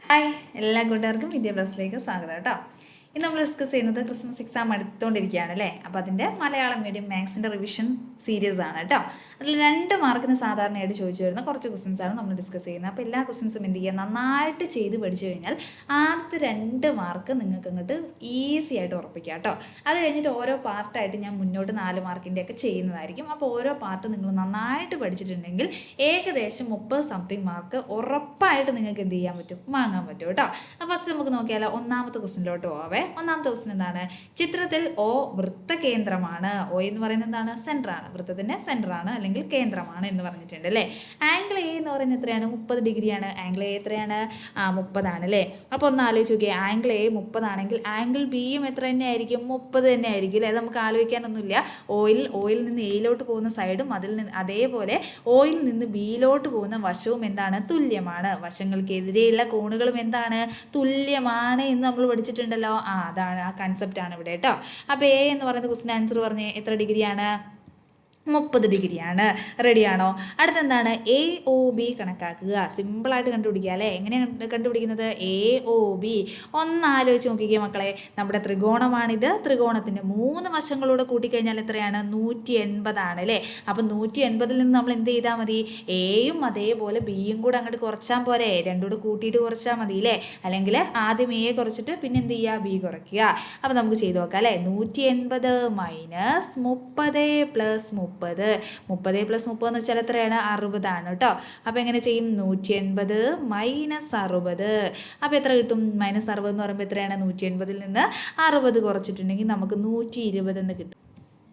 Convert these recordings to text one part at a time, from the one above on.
Hi, എല്ലാ കൂട്ടുകാർക്കും വിദ്യാഭ്യാസത്തിലേക്ക് സ്വാഗതം കേട്ടോ. ഇന്ന് നമ്മൾ ഡിസ്കസ് ചെയ്യുന്നത് ക്രിസ്മസ് എക്സാം അടുത്തുകൊണ്ടിരിക്കുകയാണ് അല്ലേ. അപ്പോൾ അതിൻ്റെ മലയാളം മീഡിയം മാത്സിൻ്റെ റിവിഷൻ സീരീസ് ആണ് കേട്ടോ. അതിൽ 2 മാർക്കിന് സാധാരണയായിട്ട് ചോദിച്ചു വരുന്ന കുറച്ച് ക്വസ്റ്റ്യൻസ് ആണ് നമ്മൾ ഡിസ്കസ് ചെയ്യുന്നത്. അപ്പോൾ എല്ലാ ക്വസ്റ്റ്യൻസും എന്ത് ചെയ്യുക, നന്നായിട്ട് ചെയ്ത് പഠിച്ചു കഴിഞ്ഞാൽ ആദ്യത്തെ 2 മാർക്ക് നിങ്ങൾക്ക് അങ്ങോട്ട് ഈസി ആയിട്ട് ഉറപ്പിക്കുക കേട്ടോ. അത് കഴിഞ്ഞിട്ട് ഓരോ പാർട്ടായിട്ട് ഞാൻ മുന്നോട്ട് 4 മാർക്കിൻ്റെ ഒക്കെ ചെയ്യുന്നതായിരിക്കും. അപ്പോൾ ഓരോ പാർട്ട് നിങ്ങൾ നന്നായിട്ട് പഠിച്ചിട്ടുണ്ടെങ്കിൽ ഏകദേശം 30 സംതിങ് മാർക്ക് ഉറപ്പായിട്ട് നിങ്ങൾക്ക് എന്ത് ചെയ്യാൻ പറ്റും, വാങ്ങാൻ പറ്റും കേട്ടോ. അപ്പോൾ ഫസ്റ്റ് നമുക്ക് നോക്കിയാലോ, ഒന്നാമത്തെ ക്വസ്റ്റ്യനിലോട്ട് പോവേ. ഒന്നാമത്തെ ക്വസ്റ്റ്യൻ എന്താണ്? ചിത്രത്തിൽ O വൃത്തകേന്ദ്രമാണ്. O എന്ന് പറയുന്നത് എന്താണ്? സെൻറ്ററാണ്. വൃത്തത്തിൻ്റെ സെൻറ്ററാണ് അല്ലെങ്കിൽ കേന്ദ്രമാണ് എന്ന് പറഞ്ഞിട്ടുണ്ട് അല്ലേ. ആംഗിൾ എ എന്ന് പറയുന്നത് എത്രയാണ്? 30 ഡിഗ്രിയാണ്. ആംഗിൾ എ എത്രയാണ്? 30 ആണ് അല്ലേ. അപ്പോൾ ഒന്ന് ആലോചിച്ച് നോക്കിയാൽ, ആംഗിൾ എ 30 ആണെങ്കിൽ ആംഗിൾ ബിയും എത്ര തന്നെ ആയിരിക്കും? 30 തന്നെ ആയിരിക്കും അല്ലേ. അത് നമുക്ക് ആലോചിക്കാനൊന്നുമില്ല. ഓയിൽ നിന്ന് എയിലോട്ട് പോകുന്ന സൈഡും അതേപോലെ ഓയിൽ നിന്ന് ബിയിലോട്ട് പോകുന്ന വശവും എന്താണ്? തുല്യമാണ്. വശങ്ങൾക്കെതിരെയുള്ള കോണുകളും എന്താണ്? തുല്യമാണ് എന്ന് നമ്മൾ പഠിച്ചിട്ടുണ്ടല്ലോ. അതാണ്, ആ കൺസെപ്റ്റാണ് ഇവിടെ കേട്ടോ. അപ്പോൾ എ എന്ന് പറയുന്ന ക്വസ്റ്റ്യൻ ആൻസർ പറഞ്ഞേ എത്ര ഡിഗ്രിയാണ്? 30 ഡിഗ്രിയാണ്. റെഡിയാണോ? അടുത്തെന്താണ്? AOB കണക്കാക്കുക. സിമ്പിളായിട്ട് കണ്ടുപിടിക്കുക അല്ലേ. എങ്ങനെയാണ് കണ്ടുപിടിക്കുന്നത്? AOB ഒന്ന് ആലോചിച്ച് നോക്കിക്കുക മക്കളെ. നമ്മുടെ ത്രികോണമാണിത്. ത്രികോണത്തിൻ്റെ 3 വശങ്ങളൂടെ കൂട്ടിക്കഴിഞ്ഞാൽ എത്രയാണ്? 180 ആണ് അല്ലേ. അപ്പം 180 നിന്ന് നമ്മൾ എന്ത് ചെയ്താൽ മതി? എയും അതേപോലെ ബിയും കൂടെ അങ്ങോട്ട് കുറച്ചാൽ പോരെ. രണ്ടും കൂടെ കൂട്ടിയിട്ട് കുറച്ചാൽ മതി അല്ലേ. അല്ലെങ്കിൽ ആദ്യം എ കുറച്ചിട്ട് പിന്നെ എന്ത് ചെയ്യുക? ബി കുറയ്ക്കുക. അപ്പോൾ നമുക്ക് ചെയ്ത് നോക്കാം അല്ലേ. 180 മൈനസ് 30 പ്ലസ് 30 പ്ലസ് 30 എന്ന് വെച്ചാൽ എത്രയാണ്? 60 ആണ് കേട്ടോ. അപ്പോൾ എങ്ങനെ ചെയ്യും? 180 മൈനസ് 60. അപ്പോൾ എത്ര കിട്ടും? മൈനസ് 60 എന്ന് പറയുമ്പോൾ എത്രയാണ്? 180 നിന്ന് 60 കുറച്ചിട്ടുണ്ടെങ്കിൽ നമുക്ക് 120 എന്ന് കിട്ടും.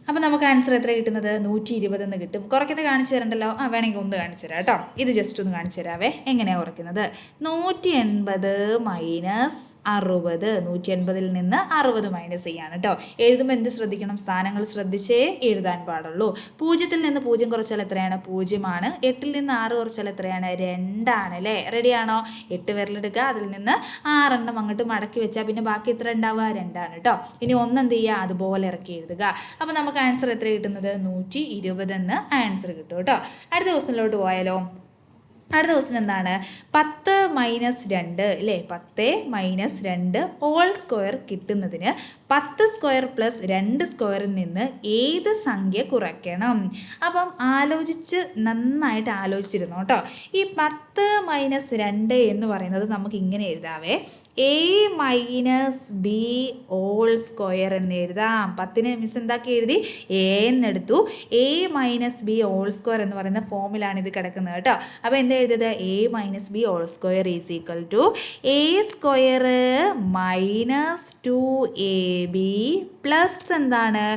അപ്പോൾ നമുക്ക് ആൻസർ എത്ര കിട്ടുന്നത്? 120 എന്ന് കിട്ടും. കുറയ്ക്കുന്നത് കാണിച്ചു തരണ്ടല്ലോ. വേണമെങ്കിൽ ഒന്ന് കാണിച്ചു തരാം കേട്ടോ. ഇത് ജസ്റ്റ് ഒന്ന് കാണിച്ചു തരാവേ. എങ്ങനെയാണ് കുറയ്ക്കുന്നത്? 180 മൈനസ് 60. 180 നിന്ന് 60 മൈനസ് ചെയ്യാണ് കേട്ടോ. എഴുതുമ്പോൾ എന്ത് ശ്രദ്ധിക്കണം? സ്ഥാനങ്ങൾ ശ്രദ്ധിച്ചേ എഴുതാൻ പാടുള്ളൂ. 0 നിന്ന് 0 കുറച്ചാൽ എത്രയാണ്? 0 ആണ്. 8 നിന്ന് 6 കുറച്ചാൽ എത്രയാണ്? 2 ആണ് അല്ലേ. റെഡിയാണോ? 8 വിരലെടുക്കുക. അതിൽ നിന്ന് 6 എണ്ണം അങ്ങോട്ട് മടക്കി വെച്ചാൽ പിന്നെ ബാക്കി എത്ര ഉണ്ടാവുക? 2 ആണ് കേട്ടോ. ഇനി എന്ത് ചെയ്യുക? അതുപോലെ ഇറക്കി എഴുതുക. അപ്പോൾ നമുക്ക് ആൻസർ എത്ര കിട്ടുന്നത്? 120 എന്ന് ആൻസർ കിട്ടും കേട്ടോ. അടുത്ത ക്വസ്റ്റ്യനിലോട്ട് പോയാലോ. അടുത്ത ക്വസ്റ്റ്യൻ എന്താണ്? 10 മൈനസ് 2 അല്ലേ. 10 മൈനസ് 2 ഹോൾ സ്ക്വയർ കിട്ടുന്നതിന് 10 സ്ക്വയർ പ്ലസ് 2 സ്ക്വയറിൽ നിന്ന് ഏത് സംഖ്യ കുറയ്ക്കണം? അപ്പം നന്നായിട്ട് ആലോചിച്ചിരുന്നു കേട്ടോ. ഈ 10 മൈനസ് 2 എന്ന് പറയുന്നത് നമുക്ക് ഇങ്ങനെ എഴുതാവേ. A minus B whole square എന്ന് എഴുതാം. 10ന് മിസ് എന്താക്കി എഴുതി? എ എന്നെടുത്തു. A minus B whole square എന്ന് പറയുന്ന ഫോമിലാണ് ഇത് കിടക്കുന്നത് കേട്ടോ. അപ്പോൾ എന്താ എഴുതിയത്? A minus B whole square is equal to A square minus 2AB plus എന്താണ്?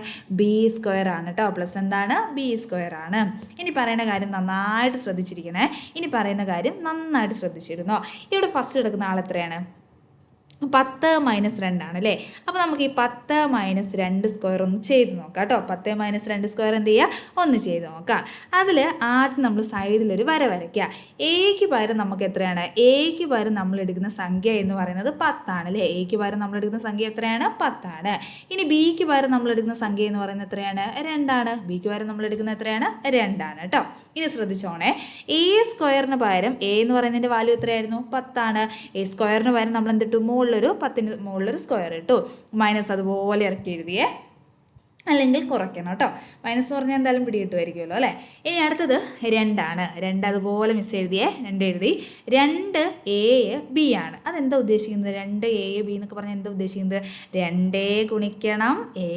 ബി സ്ക്വയർ ആണ് കേട്ടോ. പ്ലസ് എന്താണ്? ബി സ്ക്വയർ ആണ്. ഇനി പറയുന്ന കാര്യം നന്നായിട്ട് ശ്രദ്ധിച്ചിരിക്കണേ. ശ്രദ്ധിച്ചിരുന്നോ? ഇവിടെ ഫസ്റ്റ് എടുക്കുന്ന ആൾ എത്രയാണ്? 10 മൈനസ് 2 ആണ് അല്ലേ. അപ്പോൾ നമുക്ക് ഈ 10 മൈനസ് 2 സ്ക്വയർ ഒന്ന് ചെയ്ത് നോക്കാം കേട്ടോ. 10 മൈനസ് 2 സ്ക്വയർ എന്ത് ചെയ്യുക? ഒന്ന് ചെയ്ത് നോക്കാം. അതിൽ ആദ്യം നമ്മൾ സൈഡിലൊരു വര വരയ്ക്കുക. എക്ക് പകരം നമുക്ക് എത്രയാണ്? എക്ക് പകരം നമ്മൾ എടുക്കുന്ന സംഖ്യ എന്ന് പറയുന്നത് 10 ആണ് അല്ലേ. എക്ക് പകരം നമ്മൾ എടുക്കുന്ന സംഖ്യ എത്രയാണ്? 10 ആണ്. ഇനി ബിക്ക് പകരം നമ്മൾ എടുക്കുന്ന സംഖ്യ എന്ന് പറയുന്നത് എത്രയാണ്? 2 ആണ്. ബിക്ക് പകരം നമ്മൾ എടുക്കുന്ന എത്രയാണ്? 2 ആണ് കേട്ടോ. ഇത് ശ്രദ്ധിച്ചോണേ. എ സ്ക്വയറിന് പകരം എ എന്ന് പറയുന്നതിൻ്റെ വാല്യൂ എത്രയായിരുന്നു? 10 ആണ്. എ സ്ക്വയറിന് പകരം നമ്മൾ എന്തിട്ടു? 10ന് മുകളിലൊരു സ്ക്വയർ ഇട്ടു. മൈനസ് അതുപോലെ ഇറക്കി എഴുതിയേ, അല്ലെങ്കിൽ കുറയ്ക്കണം കേട്ടോ. മൈനസ് പറഞ്ഞാൽ എന്തായാലും പിടികിട്ടുമായിരിക്കുമല്ലോ അല്ലേ. ഇനി അടുത്തത് 2 ആണ്. 2 അതുപോലെ മിസ് എഴുതിയേ. 2 എഴുതി. 2 A B ആണ്. അതെന്താ ഉദ്ദേശിക്കുന്നത്? 2 A B എന്നൊക്കെ പറഞ്ഞാൽ എന്താ ഉദ്ദേശിക്കുന്നത്? 2 ഗുണിക്കണം A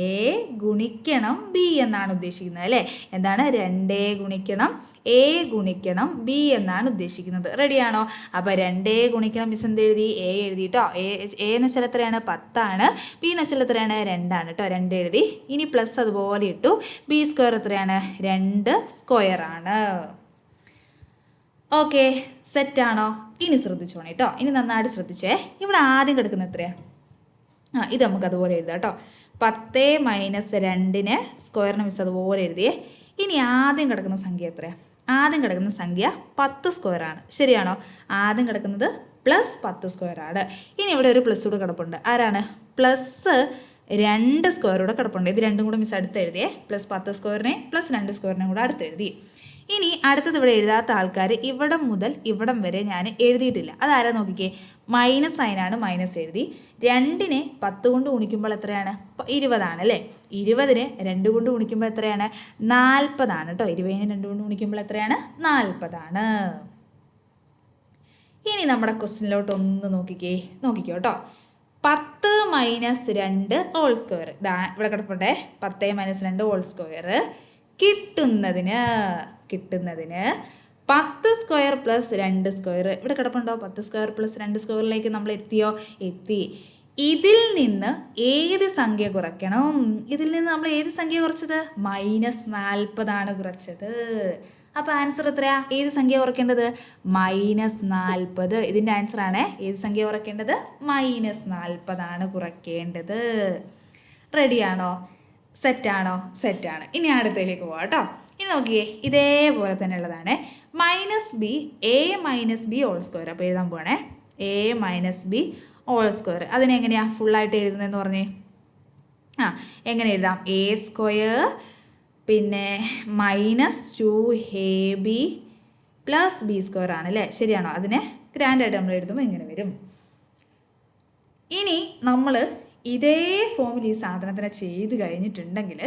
ഗുണിക്കണം B എന്നാണ് ഉദ്ദേശിക്കുന്നത് അല്ലേ. എന്താണ്? 2 ഗുണിക്കണം A ഗുണിക്കണം B എന്നാണ് ഉദ്ദേശിക്കുന്നത്. റെഡിയാണോ? അപ്പോൾ 2 ഗുണിക്കണം മിസ് എന്ത് എഴുതി? A എഴുതി കേട്ടോ. A എന്ന വെച്ചാൽ എത്രയാണ്? 10 ആണ്. B എന്ന് വെച്ചാൽ എത്രയാണ്? 2 ആണ് കേട്ടോ. 2 എഴുതി. ഇനി പ്ലസ് അതുപോലെ ഇട്ടു. ബി സ്ക്വയർ എത്രയാണ്? 2 സ്ക്വയർ ആണ്. ഓക്കെ, സെറ്റാണോ? ഇനി ശ്രദ്ധിച്ചോണേ കേട്ടോ. ഇനി നന്നായിട്ട് ശ്രദ്ധിച്ചേ. ഇവിടെ ആദ്യം കിടക്കുന്ന എത്രയാണ്? ഇത് നമുക്ക് അതുപോലെ എഴുതാം കേട്ടോ. 10 മൈനസ് 2ന് സ്ക്വയറിന് മിസ് അതുപോലെ എഴുതിയേ. ഇനി ആദ്യം കിടക്കുന്ന സംഖ്യ എത്രയാണ്? ആദ്യം കിടക്കുന്ന സംഖ്യ 10 സ്ക്വയർ ആണ്. ശരിയാണോ? ആദ്യം കിടക്കുന്നത് പ്ലസ് 10 സ്ക്വയർ ആണ്. ഇനി ഇവിടെ ഒരു പ്ലസ് കൂടെ കിടപ്പുണ്ട്. ആരാണ്? പ്ലസ് 2 സ്ക്വയർ കൂടെ കിടപ്പുണ്ട്. ഇത് രണ്ടും കൂടെ മിസ് അടുത്ത് എഴുതിയേ. പ്ലസ് 10 സ്ക്വയറിനെ പ്ലസ് 2 സ്ക്വയറിനെ കൂടെ അടുത്ത് എഴുതി. ഇനി അടുത്തത് ഇവിടെ എഴുതാത്ത ആൾക്കാർ ഇവിടം മുതൽ ഇവിടം വരെ ഞാൻ എഴുതിയിട്ടില്ല. അതാരാ നോക്കിക്കേ, മൈനസ് സൈനാണ്, മൈനസ് എഴുതി. 2നെ 10 കൊണ്ട് ഗുണിക്കുമ്പോൾ എത്രയാണ്? 20 അല്ലേ. 20നെ 2 കൊണ്ട് ഗുണിക്കുമ്പോൾ എത്രയാണ്? 40 കേട്ടോ. 20നെ 2 കൊണ്ട് ഗുണിക്കുമ്പോൾ എത്രയാണ്? 40. ഇനി നമ്മുടെ ക്വസ്റ്റ്യനിലോട്ട് ഒന്ന് നോക്കിക്കോ കേട്ടോ. 10 മൈനസ് 2 ഹോൾ സ്ക്വയർ, ഇവിടെ കിടപ്പുണ്ടേ. 10 മൈനസ് 2 ഹോൾ സ്ക്വയർ കിട്ടുന്നതിന് 10 സ്ക്വയർ പ്ലസ് 2 സ്ക്വയർ ഇവിടെ കിടപ്പുണ്ടോ? 10 സ്ക്വയർ പ്ലസ് 2 സ്ക്വയറിലേക്ക് നമ്മൾ എത്തി. ഇതിൽ നിന്ന് ഏത് സംഖ്യ കുറയ്ക്കണം? ഇതിൽ നിന്ന് നമ്മൾ ഏത് സംഖ്യ കുറച്ചത്? -40 കുറച്ചത്. അപ്പോൾ ആൻസർ എത്രയാ? ഏത് സംഖ്യ കുറയ്ക്കേണ്ടത്? -40. ഇതിൻ്റെ ആൻസറാണ്. ഏത് സംഖ്യ കുറയ്ക്കേണ്ടത്? -40 കുറയ്ക്കേണ്ടത്. റെഡിയാണോ? സെറ്റാണോ? സെറ്റാണ്. ഇനി അടുത്തതിലേക്ക് പോവാം കേട്ടോ. ഇനി നോക്കിയേ, ഇതേപോലെ തന്നെ ഉള്ളതാണ്. -a minus B whole square. അപ്പോൾ എഴുതാൻ പോവാണേ, a minus B whole square. അതിനെങ്ങനെയാണ് ഫുള്ളായിട്ട് എഴുതുന്നതെന്ന് പറഞ്ഞേ? എങ്ങനെ എഴുതാം? a സ്ക്വയർ പിന്നെ -2ab പ്ലസ് ബി സ്ക്വയർ ആണ് അല്ലേ? ശരിയാണോ? അതിനെ ഗ്രാൻഡായിട്ട് നമ്മൾ എഴുതുമ്പോൾ ഇങ്ങനെ വരും. ഇനി നമ്മൾ ഇതേ ഫോമിൽ ഈ സാധനത്തിനെ ചെയ്ത് കഴിഞ്ഞിട്ടുണ്ടെങ്കിൽ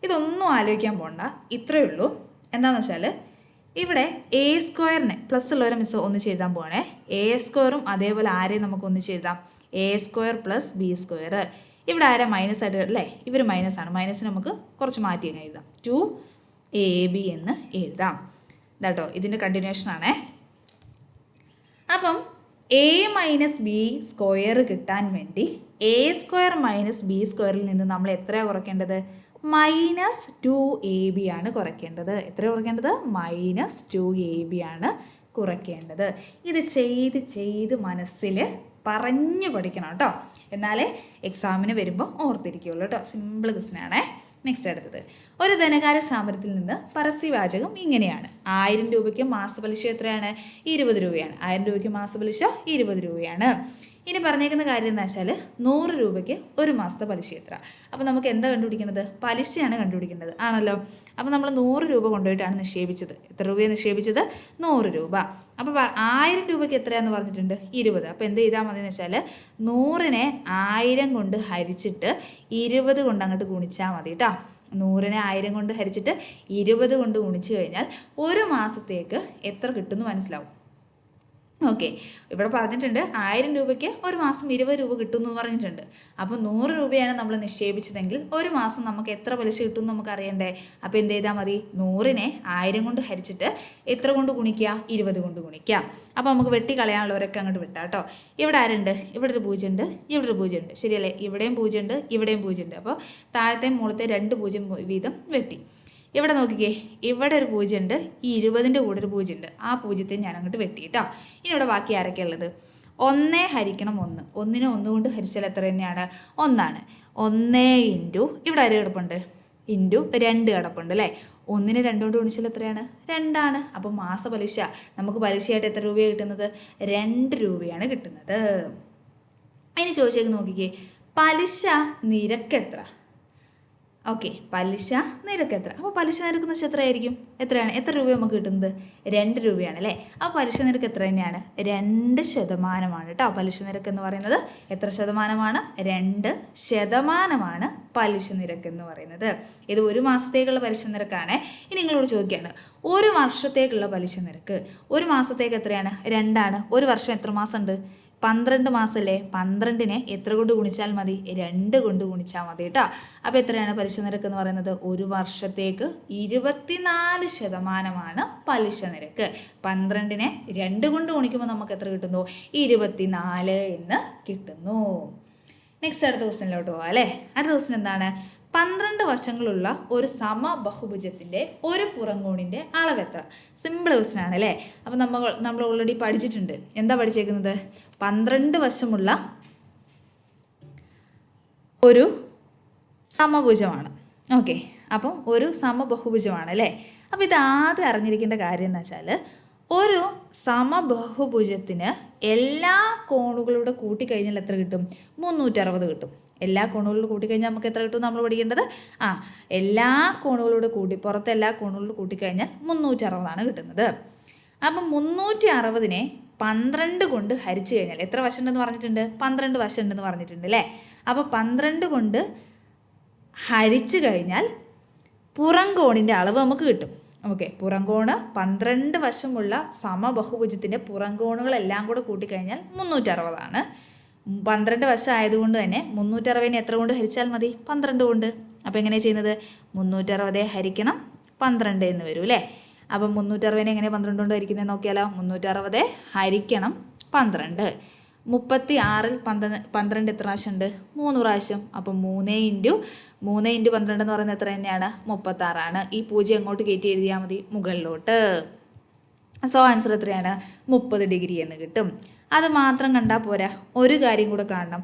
ഇതൊന്നും ആലോചിക്കാൻ പോണ്ട, ഇത്രയേ ഉള്ളൂ. എന്താണെന്ന് വെച്ചാൽ ഇവിടെ a സ്ക്വയറിനെ പ്ലസ് ഉള്ളവരെ മിസ് ഒന്നിച്ച് എഴുതാൻ പോവാണേ. a സ്ക്വയറും അതേപോലെ ആരെയും നമുക്ക് ഒന്നിച്ച് എഴുതാം, a square plus B square. ഇവിടെ ആരാ മൈനസ് ആയിട്ട് അല്ലേ? ഇവർ മൈനസ് ആണ്. മൈനസിന് നമുക്ക് കുറച്ച് മാറ്റി അങ്ങ് എഴുതാം, 2ab എന്ന് എഴുതാം. ഇതാട്ടോ ഇതിൻ്റെ കണ്ടിന്യൂഷൻ ആണേ. അപ്പം a മൈനസ് ബി സ്ക്വയർ കിട്ടാൻ വേണ്ടി a സ്ക്വയർ മൈനസ് ബി സ്ക്വയറിൽ നിന്ന് നമ്മൾ എത്രയാണ് കുറയ്ക്കേണ്ടത്? -2ab ആണ് കുറയ്ക്കേണ്ടത്. എത്ര കുറയ്ക്കേണ്ടത്? -2ab ആണ് കുറയ്ക്കേണ്ടത്. ഇത് ചെയ്ത് മനസ്സിൽ പറഞ്ഞു പഠിക്കണം കേട്ടോ, എന്നാലേ എക്സാമിന് വരുമ്പോൾ ഓർത്തിരിക്കുകയുള്ളൂ കേട്ടോ. സിമ്പിൾ ക്വസ്റ്റ്യൻ ആണേ. നെക്സ്റ്റ് അടുത്തത്, ഒരു ധനകാര്യ സ്ഥാപനത്തിൽ നിന്ന് പരസ്യവാചകം ഇങ്ങനെയാണ്: 1000 രൂപയ്ക്ക് മാസപലിശ എത്രയാണ്? 20 രൂപയാണ്. 1000 രൂപയ്ക്ക് മാസപലിശ 20 രൂപയാണ്. ഇനി പറഞ്ഞേക്കുന്ന കാര്യം എന്താ വെച്ചാൽ 100 രൂപയ്ക്ക് ഒരു മാസത്തെ പലിശ എത്ര? അപ്പോൾ നമുക്ക് എന്താ കണ്ടുപിടിക്കേണ്ടത്? പലിശയാണ് കണ്ടുപിടിക്കേണ്ടത് ആണല്ലോ. അപ്പോൾ നമ്മൾ 100 രൂപ കൊണ്ടുപോയിട്ടാണ് നിക്ഷേപിച്ചത്. എത്ര രൂപയാണ് നിക്ഷേപിച്ചത്? 100 രൂപ. അപ്പോൾ 1000 രൂപയ്ക്ക് എത്രയാന്ന് പറഞ്ഞിട്ടുണ്ട്? 20. അപ്പോൾ എന്ത് ചെയ്താൽ മതി എന്ന് വെച്ചാൽ 100നെ 1000 കൊണ്ട് ഹരിച്ചിട്ട് 20 കൊണ്ട് അങ്ങോട്ട് ഗുണിച്ചാൽ മതി കേട്ടോ. 100നെ 1000 കൊണ്ട് ഹരിച്ചിട്ട് 20 കൊണ്ട് ഗുണിച്ചു കഴിഞ്ഞാൽ ഒരു മാസത്തേക്ക് എത്ര കിട്ടുമെന്ന് മനസ്സിലാവും. ഓക്കെ, ഇവിടെ പറഞ്ഞിട്ടുണ്ട് 1000 രൂപയ്ക്ക് ഒരു മാസം 20 രൂപ കിട്ടുമെന്ന് പറഞ്ഞിട്ടുണ്ട്. അപ്പോൾ 100 രൂപയാണ് നമ്മൾ നിക്ഷേപിച്ചതെങ്കിൽ ഒരു മാസം നമുക്ക് എത്ര പലിശ കിട്ടുമെന്ന് നമുക്ക് അറിയണ്ടേ? അപ്പോൾ എന്ത് ചെയ്താൽ മതി? 100നെ 1000 കൊണ്ട് ഹരിച്ചിട്ട് എത്ര കൊണ്ട് ഗുണിക്കുക? 20 കൊണ്ട് ഗുണിക്കുക. അപ്പോൾ നമുക്ക് വെട്ടി കളയാനുള്ളവരൊക്കെ അങ്ങോട്ട് വിട്ടാം കേട്ടോ. ഇവിടെ ആരുണ്ട്? ഇവിടെ ഒരു 0 ഉണ്ട്, ഇവിടെ ഒരു 0 ഉണ്ട്. ശരിയല്ലേ? ഇവിടെയും 0 ഉണ്ട്, ഇവിടെയും 0 ഉണ്ട്. അപ്പോൾ താഴത്തെയും മുകളത്തെ 2 0 വീതം വെട്ടി. ഇവിടെ നോക്കിക്കേ, ഇവിടെ ഒരു 0 ഉണ്ട്, ഈ 20ൻ്റെ കൂടെ ഒരു 0 ഉണ്ട്. ആ 0ത്തെ ഞാൻ അങ്ങോട്ട് വെട്ടി കേട്ടോ. ഇനി ഇവിടെ ബാക്കി ആരൊക്കെയാണ് ഉള്ളത്? 1 ഹരിക്കണം 1. 1നെ 1 കൊണ്ട് ഹരിച്ചാൽ എത്ര തന്നെയാണ്? 1 1 ഇൻറ്റു ഇവിടെ ആര് കിടപ്പുണ്ട്? ഇൻറ്റു 2 കിടപ്പുണ്ട് അല്ലേ? 1നെ 2 കൊണ്ട് ഗുണിച്ചാൽ എത്രയാണ്? 2. അപ്പോൾ മാസപലിശ നമുക്ക് പലിശയായിട്ട് എത്ര രൂപയാണ് കിട്ടുന്നത്? 2 രൂപയാണ് കിട്ടുന്നത്. ഇനി ചോദിച്ചേക്ക് നോക്കിക്കേ, പലിശ നിരക്ക് എത്ര? ഓക്കെ, പലിശ നിരക്ക് എത്ര? അപ്പോൾ പലിശ നിരക്ക് എന്ന് വെച്ചാൽ എത്രയായിരിക്കും? എത്രയാണ്? എത്ര രൂപ നമുക്ക് കിട്ടുന്നത്? 2 രൂപയാണ് അല്ലേ? അപ്പോൾ പലിശ നിരക്ക് എത്ര തന്നെയാണ്? 2% കേട്ടോ. പലിശ നിരക്ക് എന്ന് പറയുന്നത് എത്ര ശതമാനമാണ്? 2% പലിശ നിരക്ക് എന്ന് പറയുന്നത്. ഇത് ഒരു മാസത്തേക്കുള്ള പലിശ നിരക്കാണ്. ഇനി നിങ്ങളോട് ചോദിക്കുകയാണ്, ഒരു വർഷത്തേക്കുള്ള പലിശ നിരക്ക്. ഒരു മാസത്തേക്ക് എത്രയാണ്? 2. ഒരു വർഷം എത്ര മാസം ഉണ്ട്? 12 മാസമല്ലേ? 12നെ എത്ര കൊണ്ട് ഗുണിച്ചാൽ മതി? 2 കൊണ്ട് ഗുണിച്ചാൽ മതി കേട്ടോ. അപ്പോൾ എത്രയാണ് പലിശ നിരക്ക് എന്ന് പറയുന്നത്? ഒരു വർഷത്തേക്ക് 24% പലിശ നിരക്ക്. 12നെ 2 കൊണ്ട് ഗുണിക്കുമ്പോൾ നമുക്ക് എത്ര കിട്ടുന്നു? 24 എന്ന് കിട്ടുന്നു. നെക്സ്റ്റ് അടുത്ത ക്വസ്റ്റ്യനിലോട്ട് പോകാം അല്ലേ? അടുത്ത ക്വസ്റ്റ്യൻ എന്താണ്? 12 വശങ്ങളുള്ള ഒരു സമബഹുഭുജത്തിൻ്റെ ഒരു പുറംകോണിൻ്റെ അളവ് എത്ര? സിമ്പിൾ ക്വസ്റ്റ്യൻ ആണ് അല്ലേ? അപ്പോൾ നമ്മൾ ഓൾറെഡി പഠിച്ചിട്ടുണ്ട്. എന്താ പഠിച്ചേക്കുന്നത്? 12 വശമുള്ള ഒരു സമഭുജമാണ്. ഓക്കെ, അപ്പം ഒരു സമബഹുഭുജമാണ് അല്ലേ? അപ്പോൾ ഇത് ആദ്യം അറിഞ്ഞിരിക്കേണ്ട കാര്യം എന്ന് വെച്ചാൽ, ഒരു സമബഹുഭുജത്തിന് എല്ലാ കോണുകളുടെ കൂട്ടിക്കഴിഞ്ഞാൽ എത്ര കിട്ടും? 360 കിട്ടും. എല്ലാ കോണുകളിലും കൂട്ടിക്കഴിഞ്ഞാൽ നമുക്ക് എത്ര കിട്ടും നമ്മൾ പഠിക്കേണ്ടത്? എല്ലാ കോണുകളോട് കൂട്ടി, പുറത്തെ എല്ലാ കോണുകളോട് കൂട്ടിക്കഴിഞ്ഞാൽ 360 കിട്ടുന്നത്. അപ്പം 360നെ 12 കൊണ്ട് ഹരിച്ചു കഴിഞ്ഞാൽ എത്ര വശം ഉണ്ടെന്ന് പറഞ്ഞിട്ടുണ്ട്? 12 വശം ഉണ്ടെന്ന് പറഞ്ഞിട്ടുണ്ട് അല്ലേ? അപ്പോൾ 12 കൊണ്ട് ഹരിച്ചു കഴിഞ്ഞാൽ പുറം കോണിൻ്റെ അളവ് നമുക്ക് കിട്ടും. ഓക്കെ, പുറംകോണ് 12 വശമുള്ള സമബഹുഭുജത്തിൻ്റെ പുറംകോണുകളെല്ലാം കൂടെ കൂട്ടിക്കഴിഞ്ഞാൽ 360. 12 വശം ആയതുകൊണ്ട് തന്നെ 360നെ എത്ര കൊണ്ട് ഹരിച്ചാൽ മതി? 12 കൊണ്ട്. അപ്പോൾ എങ്ങനെയാണ് ചെയ്യുന്നത്? 360 ഹരിക്കണം 12 എന്ന് വരും അല്ലേ? അപ്പം 360നെ എങ്ങനെ 12 കൊണ്ട് ഹരിക്കുന്നത് നോക്കിയാലോ? 360 ഹരിക്കണം 12. 36ൽ 12 എത്ര പ്രാവശ്യം ഉണ്ട്? 3 പ്രാവശ്യം. അപ്പം 3 ഇൻറ്റു 12 എന്ന് പറയുന്നത് എത്ര തന്നെയാണ്? 36. ഈ 0 അങ്ങോട്ട് കയറ്റി എഴുതിയാൽ മതി മുകളിലോട്ട്. സോ ആൻസർ എത്രയാണ്? 30 ഡിഗ്രി എന്ന് കിട്ടും. അത് മാത്രം കണ്ടാൽ പോരാ, ഒരു കാര്യം കൂടെ കാണണം.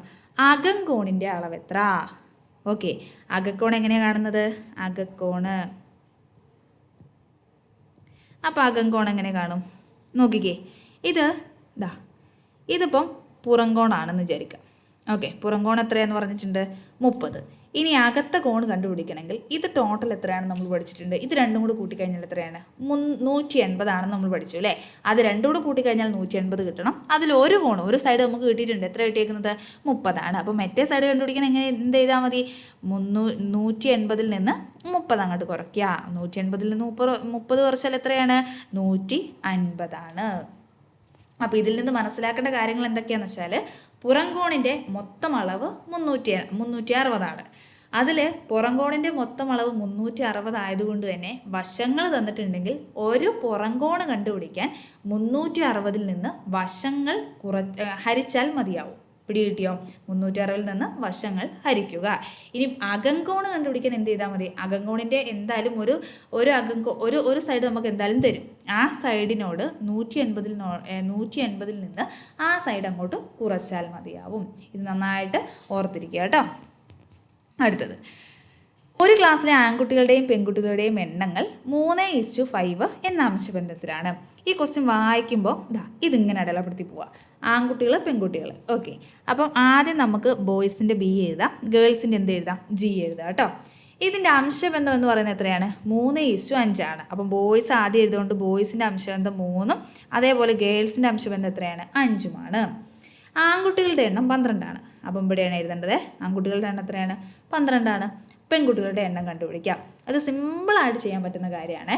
അകംകോണിൻ്റെ അളവ് എത്ര? ഓക്കെ, അകക്കോൺ എങ്ങനെയാണ് കാണുന്നത്? അകക്കോണ്. അപ്പോൾ അകംകോൺ എങ്ങനെ കാണും നോക്കിക്കേ. ഇതിപ്പം പുറംകോണാണെന്ന് വിചാരിക്കാം. ഓക്കെ, പുറംകോൺ എത്രയാണെന്ന് പറഞ്ഞിട്ടുണ്ട്? 30. ഇനി അകത്ത കോൺ കണ്ടുപിടിക്കണമെങ്കിൽ ഇത് ടോട്ടൽ എത്രയാണെന്ന് നമ്മൾ പഠിച്ചിട്ടുണ്ട്. ഇത് രണ്ടും കൂടി കൂട്ടിക്കഴിഞ്ഞാൽ എത്രയാണ്? 180 ആണെന്ന് നമ്മൾ പഠിച്ചു അല്ലേ? അത് രണ്ടും കൂടി കൂട്ടിക്കഴിഞ്ഞാൽ 180 കിട്ടണം. അതിൽ ഒരു കോൺ, ഒരു സൈഡ് നമുക്ക് കിട്ടിയിട്ടുണ്ട്. എത്ര കിട്ടിയേക്കുന്നത്? 30 അപ്പോൾ മറ്റേ സൈഡ് കണ്ടുപിടിക്കാൻ എങ്ങനെ എന്ത് ചെയ്താൽ മതി? 180ൽ നിന്ന് 30 അങ്ങോട്ട് കുറയ്ക്കുക. 180ൽ നിന്ന് 30 കുറച്ചാൽ എത്രയാണ്? 150. അപ്പോൾ ഇതിൽ നിന്ന് മനസ്സിലാക്കേണ്ട കാര്യങ്ങൾ എന്തൊക്കെയാണെന്ന് വെച്ചാൽ, പുറംകോണിൻ്റെ മൊത്തം അളവ് 360. അതിൽ പുറംകോണിൻ്റെ മൊത്തം അളവ് 360 ആയതുകൊണ്ട് തന്നെ വശങ്ങൾ തന്നിട്ടുണ്ടെങ്കിൽ ഒരു പുറംകോണ് കണ്ടുപിടിക്കാൻ 360ൽ നിന്ന് വശങ്ങൾ ഹരിച്ചാൽ മതിയാവും. പിടി കിട്ടിയോ? 360ൽ നിന്ന് വശങ്ങൾ ഹരിക്കുക. ഇനി അകംകോണ് കണ്ടുപിടിക്കാൻ എന്ത് ചെയ്താൽ മതി? അകംകോണിൻ്റെ എന്തായാലും ഒരു സൈഡ് നമുക്ക് എന്തായാലും തരും. ആ സൈഡിനോട് 180ൽ നിന്ന് ആ സൈഡ് അങ്ങോട്ട് കുറച്ചാൽ മതിയാവും. ഇത് നന്നായിട്ട് ഓർത്തിരിക്കുക കേട്ടോ. അടുത്തത്, ഒരു ക്ലാസ്സിലെ ആൺകുട്ടികളുടെയും പെൺകുട്ടികളുടെയും എണ്ണങ്ങൾ 3:5 എന്ന അംശബന്ധത്തിലാണ്. ഈ ക്വസ്റ്റ്യൻ വായിക്കുമ്പോൾ ഇതിങ്ങനെ അടയാളപ്പെടുത്തി പോവുക. ആൺകുട്ടികൾ, പെൺകുട്ടികൾ. ഓക്കെ, അപ്പം ആദ്യം നമുക്ക് ബോയ്സിൻ്റെ B എഴുതാം, ഗേൾസിൻ്റെ എന്ത് എഴുതാം? G എഴുതാം കേട്ടോ. ഇതിൻ്റെ അംശബന്ധം എന്ന് പറയുന്നത് എത്രയാണ്? 3:5 ആണ്. അപ്പം ബോയ്സ് ആദ്യം എഴുതുകൊണ്ട് ബോയ്സിൻ്റെ അംശബന്ധം 3ഉം അതേപോലെ ഗേൾസിൻ്റെ അംശബന്ധം എത്രയാണ്? 5ഉമാണ്. ആൺകുട്ടികളുടെ എണ്ണം 12 ആണ്. അപ്പം ഇവിടെയാണ് എഴുതേണ്ടത്. ആൺകുട്ടികളുടെ എണ്ണം എത്രയാണ്? 12 ആണ്. പെൺകുട്ടികളുടെ എണ്ണം കണ്ടുപിടിക്കാം. അത് സിമ്പിളായിട്ട് ചെയ്യാൻ പറ്റുന്ന കാര്യമാണ്.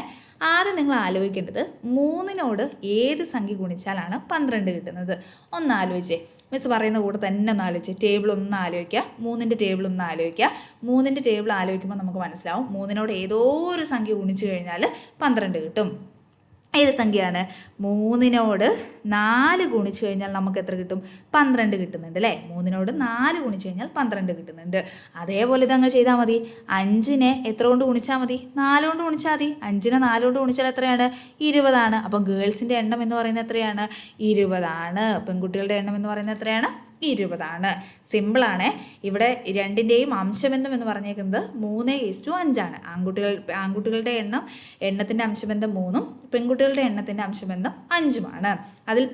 ആദ്യം നിങ്ങൾ ആലോചിക്കേണ്ടത് 3നോട് ഏത് സംഖ്യ ഗുണിച്ചാലാണ് 12 കിട്ടുന്നത്? ഒന്ന് ആലോചിച്ചേ. മിസ് പറയുന്ന കൂടെ തന്നെ ഒന്ന് ആലോചിച്ചേ. ടേബിൾ ഒന്ന് ആലോചിക്കുക, 3ൻ്റെ ടേബിൾ ഒന്ന് ആലോചിക്കുക. 3ൻ്റെ ടേബിൾ ആലോചിക്കുമ്പോൾ നമുക്ക് മനസ്സിലാവും 3നോട് ഏതോ ഒരു സംഖ്യ ഗുണിച്ച് കഴിഞ്ഞാൽ 12 കിട്ടും. ഏത് സംഖ്യയാണ്? 3നോട് 4 ഗുണിച്ച് കഴിഞ്ഞാൽ നമുക്ക് എത്ര കിട്ടും? 12 കിട്ടുന്നുണ്ട് അല്ലേ? 3നോട് 4 ഗുണിച്ച് കഴിഞ്ഞാൽ 12 കിട്ടുന്നുണ്ട്. അതേപോലെ ഇതങ്ങ് ചെയ്താൽ മതി. 5നെ എത്ര കൊണ്ട് ഗുണിച്ചാൽ മതി? 4 കൊണ്ട് ഗുണിച്ചാൽ മതി. 5നെ 4 കൊണ്ട് ഗുണിച്ചാൽ എത്രയാണ്? 20 ആണ്. അപ്പം ഗേൾസിൻ്റെ എണ്ണം എന്ന് പറയുന്നത് എത്രയാണ്? 20 ആണ്. പെൺകുട്ടികളുടെ എണ്ണം എന്ന് പറയുന്നത് എത്രയാണ്? 20 ആണ്. സിമ്പിളാണ്. ഇവിടെ രണ്ടിൻ്റെയും അംശബന്ധം എന്ന് പറഞ്ഞേക്കുന്നത് 3:5 ആണ്. ആൺകുട്ടികളുടെ എണ്ണത്തിൻ്റെ അംശബന്ധം 3ഉം പെൺകുട്ടികളുടെ എണ്ണത്തിൻ്റെ അംശബന്ധം 5ഉമാണ്. അതിൽ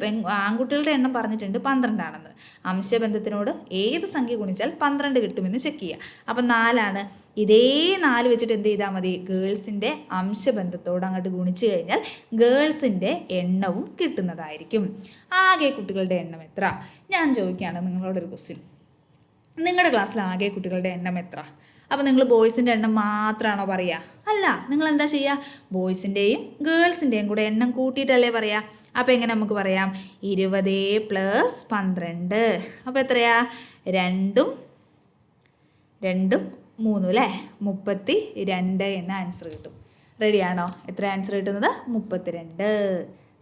ആൺകുട്ടികളുടെ എണ്ണം പറഞ്ഞിട്ടുണ്ട് 12 ആണെന്ന്. അംശബന്ധത്തിനോട് ഏത് സംഖ്യ ഗുണിച്ചാൽ 12 കിട്ടുമെന്ന് ചെക്ക് ചെയ്യുക. അപ്പം 4 ആണ്. ഇതേ 4 വെച്ചിട്ട് എന്ത് ചെയ്താൽ മതി? ഗേൾസിൻ്റെ അംശബന്ധത്തോട് അങ്ങോട്ട് ഗുണിച്ച് കഴിഞ്ഞാൽ ഗേൾസിൻ്റെ എണ്ണവും കിട്ടുന്നതായിരിക്കും. ആകെ കുട്ടികളുടെ എണ്ണം എത്ര? ഞാൻ ചോദിക്കുകയാണ് നിങ്ങളോടൊരു ക്വസ്റ്റ്യൻ. നിങ്ങളുടെ ക്ലാസ്സിൽ ആകെ കുട്ടികളുടെ എണ്ണം എത്ര? അപ്പോൾ നിങ്ങൾ ബോയ്സിൻ്റെ എണ്ണം മാത്രമാണോ പറയുക? അല്ല, നിങ്ങൾ എന്താ ചെയ്യുക? ബോയ്സിൻ്റെയും ഗേൾസിൻ്റെയും കൂടെ എണ്ണം കൂട്ടിയിട്ടല്ലേ പറയുക. അപ്പോൾ എങ്ങനെ നമുക്ക് പറയാം? 20 + 12. അപ്പോൾ എത്രയാ? 2ഉം 3 അല്ലേ? 32 എന്ന ആൻസർ കിട്ടും. റെഡിയാണോ? എത്ര ആൻസർ കിട്ടുന്നത്? 32.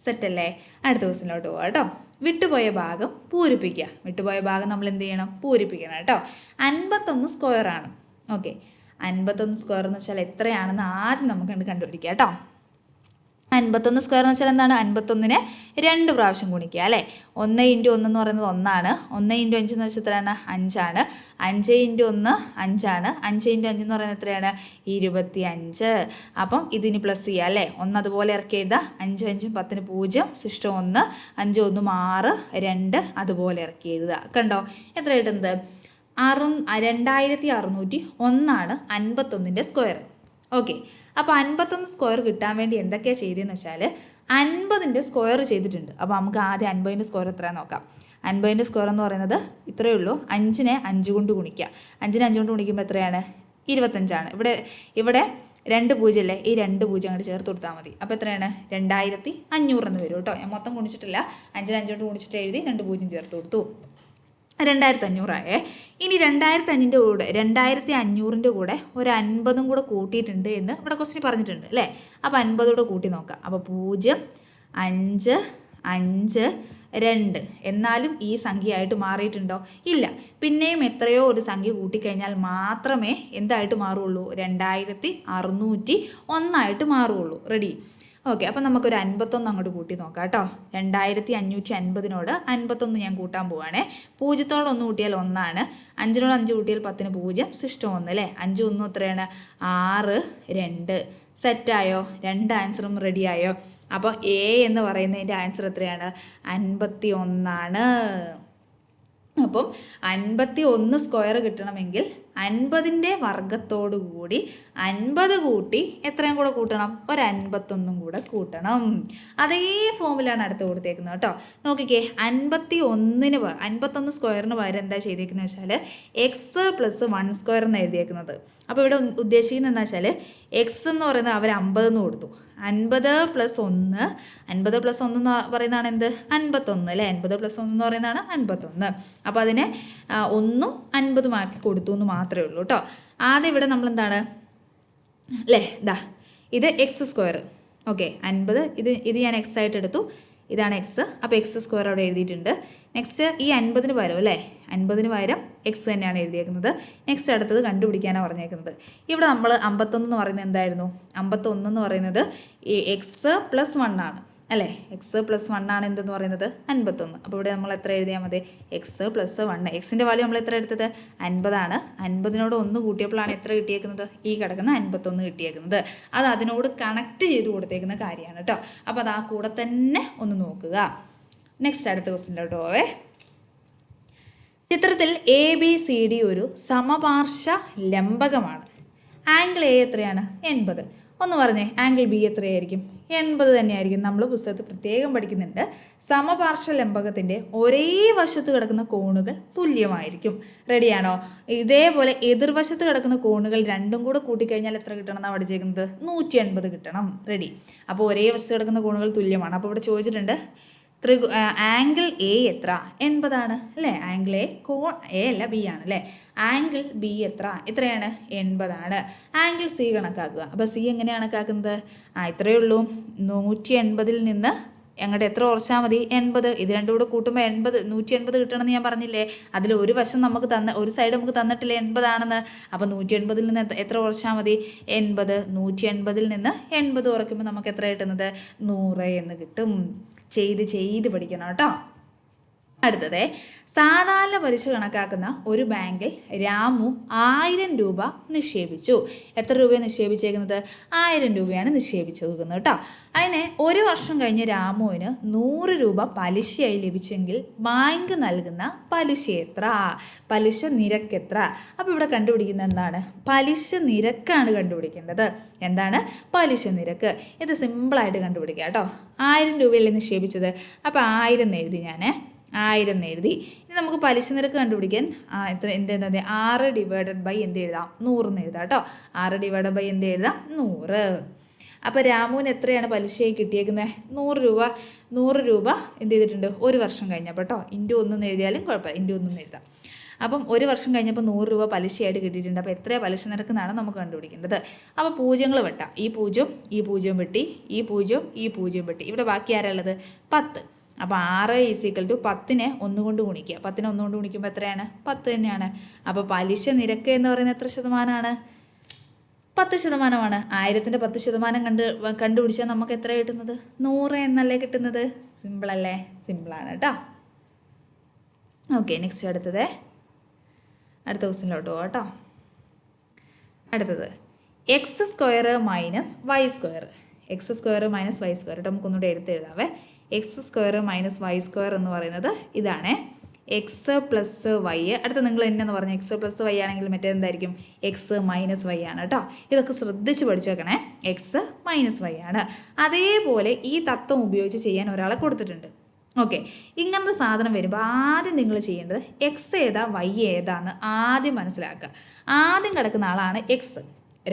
സെറ്റല്ലേ? അടുത്ത ക്വസ്റ്റ്യനിലോട്ട് പോകാം കേട്ടോ. വിട്ടുപോയ ഭാഗം പൂരിപ്പിക്കുക. വിട്ടുപോയ ഭാഗം നമ്മൾ എന്ത് ചെയ്യണം? പൂരിപ്പിക്കണം കേട്ടോ. 51 സ്ക്വയറാണ്. ഓക്കെ, 51 സ്ക്വയർ എന്ന് വെച്ചാൽ എത്രയാണെന്ന് ആദ്യം നമുക്ക് കണ്ടുപിടിക്കാം കേട്ടോ. 51 സ്ക്വയർ എന്ന് വെച്ചാൽ എന്താണ്? 51നെ 2 പ്രാവശ്യം ഗുണിക്കുക അല്ലേ? 1 × 1 എന്ന് പറയുന്നത് 1 ആണ്. 1 × 5 എന്ന് വെച്ചാൽ എത്രയാണ്? 5 ആണ്. 5 × 1 5 ആണ്. 5 × 5 എന്ന് പറയുന്നത് എത്രയാണ്? 25. അപ്പം ഇതിന് പ്ലസ് ചെയ്യുക അല്ലേ? 1 അതുപോലെ ഇറക്കി എഴുതുക. 5 5 10 0, ശിഷ്ടം 1, 5 1 6, 2 അതുപോലെ ഇറക്കി എഴുതുക. കണ്ടോ എത്ര കിട്ടുന്നത്? 2601 51ൻ്റെ സ്ക്വയർ. ഓക്കെ, അപ്പോൾ 51 സ്ക്വയർ കിട്ടാൻ വേണ്ടി എന്തൊക്കെയാണ് ചെയ്തതെന്ന് വെച്ചാൽ 50ൻ്റെ സ്ക്വയർ ചെയ്തിട്ടുണ്ട്. അപ്പോൾ നമുക്ക് ആദ്യം 50ൻ്റെ സ്ക്വയർ എത്രയാണെന്ന് നോക്കാം. 50ൻ്റെ സ്ക്വയർ എന്ന് പറയുന്നത് ഇത്രയേ ഉള്ളൂ. 5നെ 5 കൊണ്ട് ഗുണിക്കുക. 5നെ 5 കൊണ്ട് ഗുണിക്കുമ്പോൾ എത്രയാണ്? 25ആണ്. ഇവിടെ 2 പൂജ്യം അല്ലേ, ഈ 2 പൂജ്യം അങ്ങോട്ട് ചേർത്ത് കൊടുത്താൽ മതി. അപ്പോൾ എത്രയാണ്? 2500 എന്ന് വരും കേട്ടോ. ഞാൻ മൊത്തം ഗുണിച്ചിട്ടില്ല, 5നെ 5 കൊണ്ട് ഗുണിച്ചിട്ട് എഴുതി 2 പൂജ്യം ചേർത്ത് കൊടുത്തു. 2500 ആയേ. ഇനി 2500ൻ്റെ കൂടെ 2500ൻ്റെ കൂടെ ഒരു 50ഉം കൂടെ കൂട്ടിയിട്ടുണ്ട് എന്ന് ഇവിടെ ക്വസ്റ്റ്യൻ പറഞ്ഞിട്ടുണ്ട് അല്ലേ. അപ്പോൾ 50 കൂടെ കൂട്ടി നോക്കാം. അപ്പോൾ 0 5 5 2 എന്നാലും ഈ സംഖ്യയായിട്ട് മാറിയിട്ടുണ്ടോ? ഇല്ല. പിന്നെയും എത്രയോ ഒരു സംഖ്യ കൂട്ടിക്കഴിഞ്ഞാൽ മാത്രമേ എന്തായിട്ട് മാറുള്ളൂ? 2601 മാറുള്ളൂ. റെഡി? ഓക്കെ, അപ്പോൾ നമുക്കൊരു 51 അങ്ങോട്ട് കൂട്ടി നോക്കാം കേട്ടോ. 2550നോട് 51 ഞാൻ കൂട്ടാൻ പോവുകയാണേ. 0 1 കൂട്ടിയാൽ 1ആണ്. 5നോട് 5 കൂട്ടിയാൽ 10ന് 0 സിസ്റ്റം 1 അല്ലേ. 5 1 എത്രയാണ്? 6 2. സെറ്റായോ? 2 ആൻസറും റെഡിയായോ? അപ്പോൾ എ എന്ന് പറയുന്നതിൻ്റെ ആൻസർ എത്രയാണ്? 51ആണ്. അപ്പം 51 സ്ക്വയർ കിട്ടണമെങ്കിൽ 50ൻ്റെ വർഗത്തോടു കൂടി 50 കൂട്ടി എത്രയും കൂടെ കൂട്ടണം? ഒരു 51 കൂടെ കൂട്ടണം. അതേ ഫോമിലാണ് അടുത്ത് കൊടുത്തേക്കുന്നത് കേട്ടോ. നോക്കിക്കേ, 51 സ്ക്വയറിന് പകരം എന്താ ചെയ്തേക്കുന്നത് വെച്ചാൽ എക്സ് പ്ലസ് 1 സ്ക്വയർ എന്ന് എഴുതിയേക്കുന്നത്. അപ്പോൾ ഇവിടെ ഉദ്ദേശിക്കുന്നത് എന്താ വെച്ചാൽ എക്സ് എന്ന് പറയുന്നത് അവർ 50 എന്ന് കൊടുത്തു. 50 + 1 എന്ന് പറയുന്നതാണ് എന്ത്? 51 അല്ലേ. 50 + 1 എന്ന് പറയുന്നതാണ് 51. അപ്പോൾ അതിനെ 1ഉം 50ഉം ആക്കി കൊടുത്തു എന്ന് മാത്രമേ ഉള്ളൂ കേട്ടോ. ആദ്യം ഇവിടെ നമ്മൾ എന്താണ് അല്ലേ, ഇത് എക്സ് സ്ക്വയർ. ഓക്കെ, 50 ഇത് ഞാൻ എക്സ് ആയിട്ട് എടുത്തു. ഇതാണ് എക്സ്. അപ്പോൾ എക്സ് സ്ക്വയർ അവിടെ എഴുതിയിട്ടുണ്ട്. നെക്സ്റ്റ് ഈ 50ന് പകരം അല്ലേ, 50ന് പകരം എക്സ് തന്നെയാണ് എഴുതിയേക്കുന്നത്. നെക്സ്റ്റ് അടുത്തത് കണ്ടുപിടിക്കാനാണ് പറഞ്ഞേക്കുന്നത്. ഇവിടെ നമ്മൾ 51 എന്ന് പറയുന്നത് എന്തായിരുന്നു? 51 എന്ന് പറയുന്നത് ഈ എക്സ് പ്ലസ് 1 ആണ് അല്ലേ. എക്സ് പ്ലസ് 1 ആണ് എന്തെന്ന് പറയുന്നത്? 51. അപ്പോൾ ഇവിടെ നമ്മൾ എത്ര എഴുതിയാൽ മതി? X plus 1. എക്സിൻ്റെ വാല്യൂ നമ്മൾ എത്ര എടുത്തത്? 50 ആണ്. 50നോട് 1 കൂട്ടിയപ്പോഴാണ് എത്ര കിട്ടിയേക്കുന്നത്? ഈ കിടക്കുന്ന 51 കിട്ടിയേക്കുന്നത്. അത് അതിനോട് കണക്ട് ചെയ്ത് കൊടുത്തേക്കുന്ന കാര്യമാണ് കേട്ടോ. അപ്പോൾ അത് ആ കൂടെ തന്നെ ഒന്ന് നോക്കുക. നെക്സ്റ്റ് അടുത്ത ക്വസ്റ്റ്യനിലോട്ട് പോവേ. ചിത്രത്തിൽ ABCD ഒരു സമപാർശ്വ ലംബകമാണ്. ആംഗിൾ A എത്രയാണ്? 80. ഒന്ന് പറഞ്ഞേ, ആംഗിൾ B എത്രയായിരിക്കും? 80 തന്നെയായിരിക്കും. നമ്മൾ പുസ്തകത്തിൽ പ്രത്യേകം പഠിക്കുന്നുണ്ട്. സമപാർശ്വ ലംബകത്തിൻ്റെ ഒരേ വശത്ത് കിടക്കുന്ന കോണുകൾ തുല്യമായിരിക്കും. റെഡിയാണോ? ഇതേപോലെ എതിർവശത്ത് കിടക്കുന്ന കോണുകൾ രണ്ടും കൂടെ കൂട്ടിക്കഴിഞ്ഞാൽ എത്ര കിട്ടണം എന്നാണ് പഠിച്ചേക്കുന്നത്? 180 കിട്ടണം. റെഡി? അപ്പോൾ ഒരേ വശത്ത് കിടക്കുന്ന കോണുകൾ തുല്യമാണ്. അപ്പോൾ ഇവിടെ ചോദിച്ചിട്ടുണ്ട് ആംഗിൾ A എത്ര? 80 ആണ് അല്ലേ. ആംഗിൾ A കോൺ A അല്ല B ആണ് അല്ലേ. ആംഗിൾ B എത്രയാണ്? 80 ആണ്. ആംഗിൾ C കണക്കാക്കുക. അപ്പോൾ C എങ്ങനെയാണ് കണക്കാക്കുന്നത്? ഇത്രയേ ഉള്ളൂ. 180ൽ നിന്ന് അങ്ങോട്ട് എത്ര കുറച്ചാൽ മതി? 80. ഇത് രണ്ടും കൂടെ കൂട്ടുമ്പോൾ 180 കിട്ടണമെന്ന് ഞാൻ പറഞ്ഞില്ലേ. അതിൽ ഒരു വശം നമുക്ക് ഒരു സൈഡ് നമുക്ക് തന്നിട്ടില്ല 80 ആണെന്ന്. അപ്പോൾ 180ൽ നിന്ന് എത്ര കുറച്ചാൽ മതി? 80. 180ൽ നിന്ന് 80 കുറയ്ക്കുമ്പോൾ നമുക്ക് എത്ര കിട്ടുന്നത്? 100 എന്ന് കിട്ടും. ചെയ്ത് പഠിക്കണം കേട്ടോ. അടുത്തത്, സാധാരണ പലിശ കണക്കാക്കുന്ന ഒരു ബാങ്കിൽ രാമു 1000 രൂപ നിക്ഷേപിച്ചു. എത്ര രൂപയാണ് നിക്ഷേപിച്ചേക്കുന്നത്? 1000 രൂപയാണ് നിക്ഷേപിച്ചേക്കുന്നത് കേട്ടോ. അതിന് ഒരു വർഷം കഴിഞ്ഞ് രാമുവിന് 100 രൂപ പലിശയായി ലഭിച്ചെങ്കിൽ ബാങ്ക് നൽകുന്ന പലിശ എത്ര? പലിശ നിരക്ക് എത്ര? അപ്പോൾ ഇവിടെ കണ്ടുപിടിക്കുന്നത് എന്താണ്? പലിശ നിരക്കാണ് കണ്ടുപിടിക്കേണ്ടത്. എന്താണ്? പലിശ നിരക്ക്. ഇത് സിമ്പിളായിട്ട് കണ്ടുപിടിക്കുക കേട്ടോ. 1000 രൂപയല്ലേ നിക്ഷേപിച്ചത്. അപ്പോൾ 1000 എഴുതി ഞാൻ. 1000 എഴുതി. ഇനി നമുക്ക് പലിശ നിരക്ക് കണ്ടുപിടിക്കാൻ എന്ത് 6 ഡിവൈഡഡ് ബൈ എന്ത് എഴുതാം? 100 എന്ന് എഴുതാം കേട്ടോ. 6 ഡിവൈഡഡ് ബൈ എന്ത് എഴുതാം? 100. അപ്പോൾ രാമുവിന് എത്രയാണ് പലിശയായി കിട്ടിയേക്കുന്നത്? 100 രൂപ എന്ത് ചെയ്തിട്ടുണ്ട്? ഒരു വർഷം കഴിഞ്ഞപ്പോൾ കേട്ടോ. ഇൻറ്റു 1 എന്ന് എഴുതിയാലും കുഴപ്പമില്ല. ഇൻറ്റു 1 എന്ന് എഴുതാം. അപ്പം ഒരു വർഷം കഴിഞ്ഞപ്പോൾ 100 രൂപ പലിശയായിട്ട് കിട്ടിയിട്ടുണ്ട്. അപ്പോൾ എത്രയാണ് പലിശ നിരക്ക് എന്നാണ് നമുക്ക് കണ്ടുപിടിക്കേണ്ടത്. അപ്പോൾ പൂജ്യങ്ങൾ വെട്ടാം. ഈ 0 വെട്ടി, ഈ 0 വെട്ടി. ഇവിടെ ബാക്കി ആരാ ഉള്ളത്? 10. അപ്പോൾ 6 = 10നെ 1 കൊണ്ട് ഗുണിക്കുക. 10നെ 1 കൊണ്ട് ഗുണിക്കുമ്പോൾ എത്രയാണ്? 10 തന്നെയാണ്. അപ്പോൾ പലിശ നിരക്ക് എന്ന് പറയുന്നത് എത്ര ശതമാനമാണ്? 10% 1000ൻ്റെ 10% കണ്ടുപിടിച്ചാൽ നമുക്ക് എത്ര കിട്ടുന്നത്? 100 എന്നല്ലേ കിട്ടുന്നത്. സിമ്പിളല്ലേ? സിമ്പിളാണ് കേട്ടോ. ഓക്കെ, നെക്സ്റ്റ് അടുത്ത ക്വസ്റ്റ്യനിലോട്ട് പോകാം കേട്ടോ. അടുത്തത് x² - y². x² - y². നമുക്കൊന്നുകൂടെ എഴുതാവേ. x² - y² എന്ന് പറയുന്നത് ഇതാണ്. X plus Y. അടുത്ത നിങ്ങൾ എന്നു പറഞ്ഞാൽ എക്സ് പ്ലസ് വൈ ആണെങ്കിൽ മറ്റേ എന്തായിരിക്കും എക്സ് മൈനസ് വൈ ആണ് കേട്ടോ. ഇതൊക്കെ ശ്രദ്ധിച്ച് പഠിച്ചു വെക്കണേ. എക്സ് മൈനസ് വൈ ആണ്. അതേപോലെ ഈ തത്വം ഉപയോഗിച്ച് ചെയ്യാൻ ഒരാളെ കൊടുത്തിട്ടുണ്ട്. ഓക്കെ, ഇങ്ങനത്തെ സാധനം വരുമ്പോൾ ആദ്യം നിങ്ങൾ ചെയ്യേണ്ടത് എക്സ് ഏതാ വൈ ഏതാന്ന് ആദ്യം മനസ്സിലാക്കുക. ആദ്യം കിടക്കുന്ന ആളാണ് എക്സ്,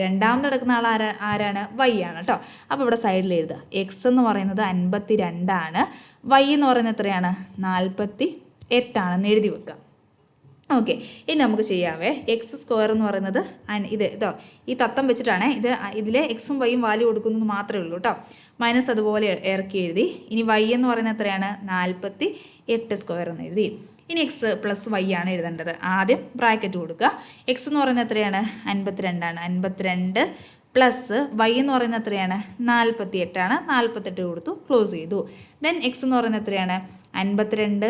രണ്ടാമത് കിടക്കുന്ന ആൾ ആരാണ് വൈ ആണ് കേട്ടോ. അപ്പോൾ ഇവിടെ സൈഡിൽ എഴുതുക. എക്സ് എന്ന് പറയുന്നത് 52 വൈ എന്ന് പറയുന്നത് എത്രയാണ് 48 എഴുതി വെക്കുക. ഓക്കെ, ഇനി നമുക്ക് ചെയ്യാവേ. എക്സ് സ്ക്വയർ എന്ന് പറയുന്നത് ഇതോ ഈ തത്വം വെച്ചിട്ടാണ് ഇതിലെ എക്സും വൈയും വാല്യൂ കൊടുക്കുന്നത് മാത്രമേ ഉള്ളൂ കേട്ടോ. മൈനസ് അതുപോലെ ഇറക്കി എഴുതി. ഇനി വൈ എന്ന് പറയുന്നത് എത്രയാണ് 48 സ്ക്വയർ എന്ന് എഴുതി. ഇനി എക്സ് പ്ലസ് വൈ ആണ് എഴുതേണ്ടത്. ആദ്യം ബ്രാക്കറ്റ് കൊടുക്കുക. എക്സ് എന്ന് പറയുന്നത് എത്രയാണ് 52 52 പ്ലസ് വൈ എന്ന് പറയുന്നത് എത്രയാണ് 48 48 കൊടുത്തു, ക്ലോസ് ചെയ്തു. ദെൻ എക്സ് എന്ന് പറയുന്നത് എത്രയാണ് 52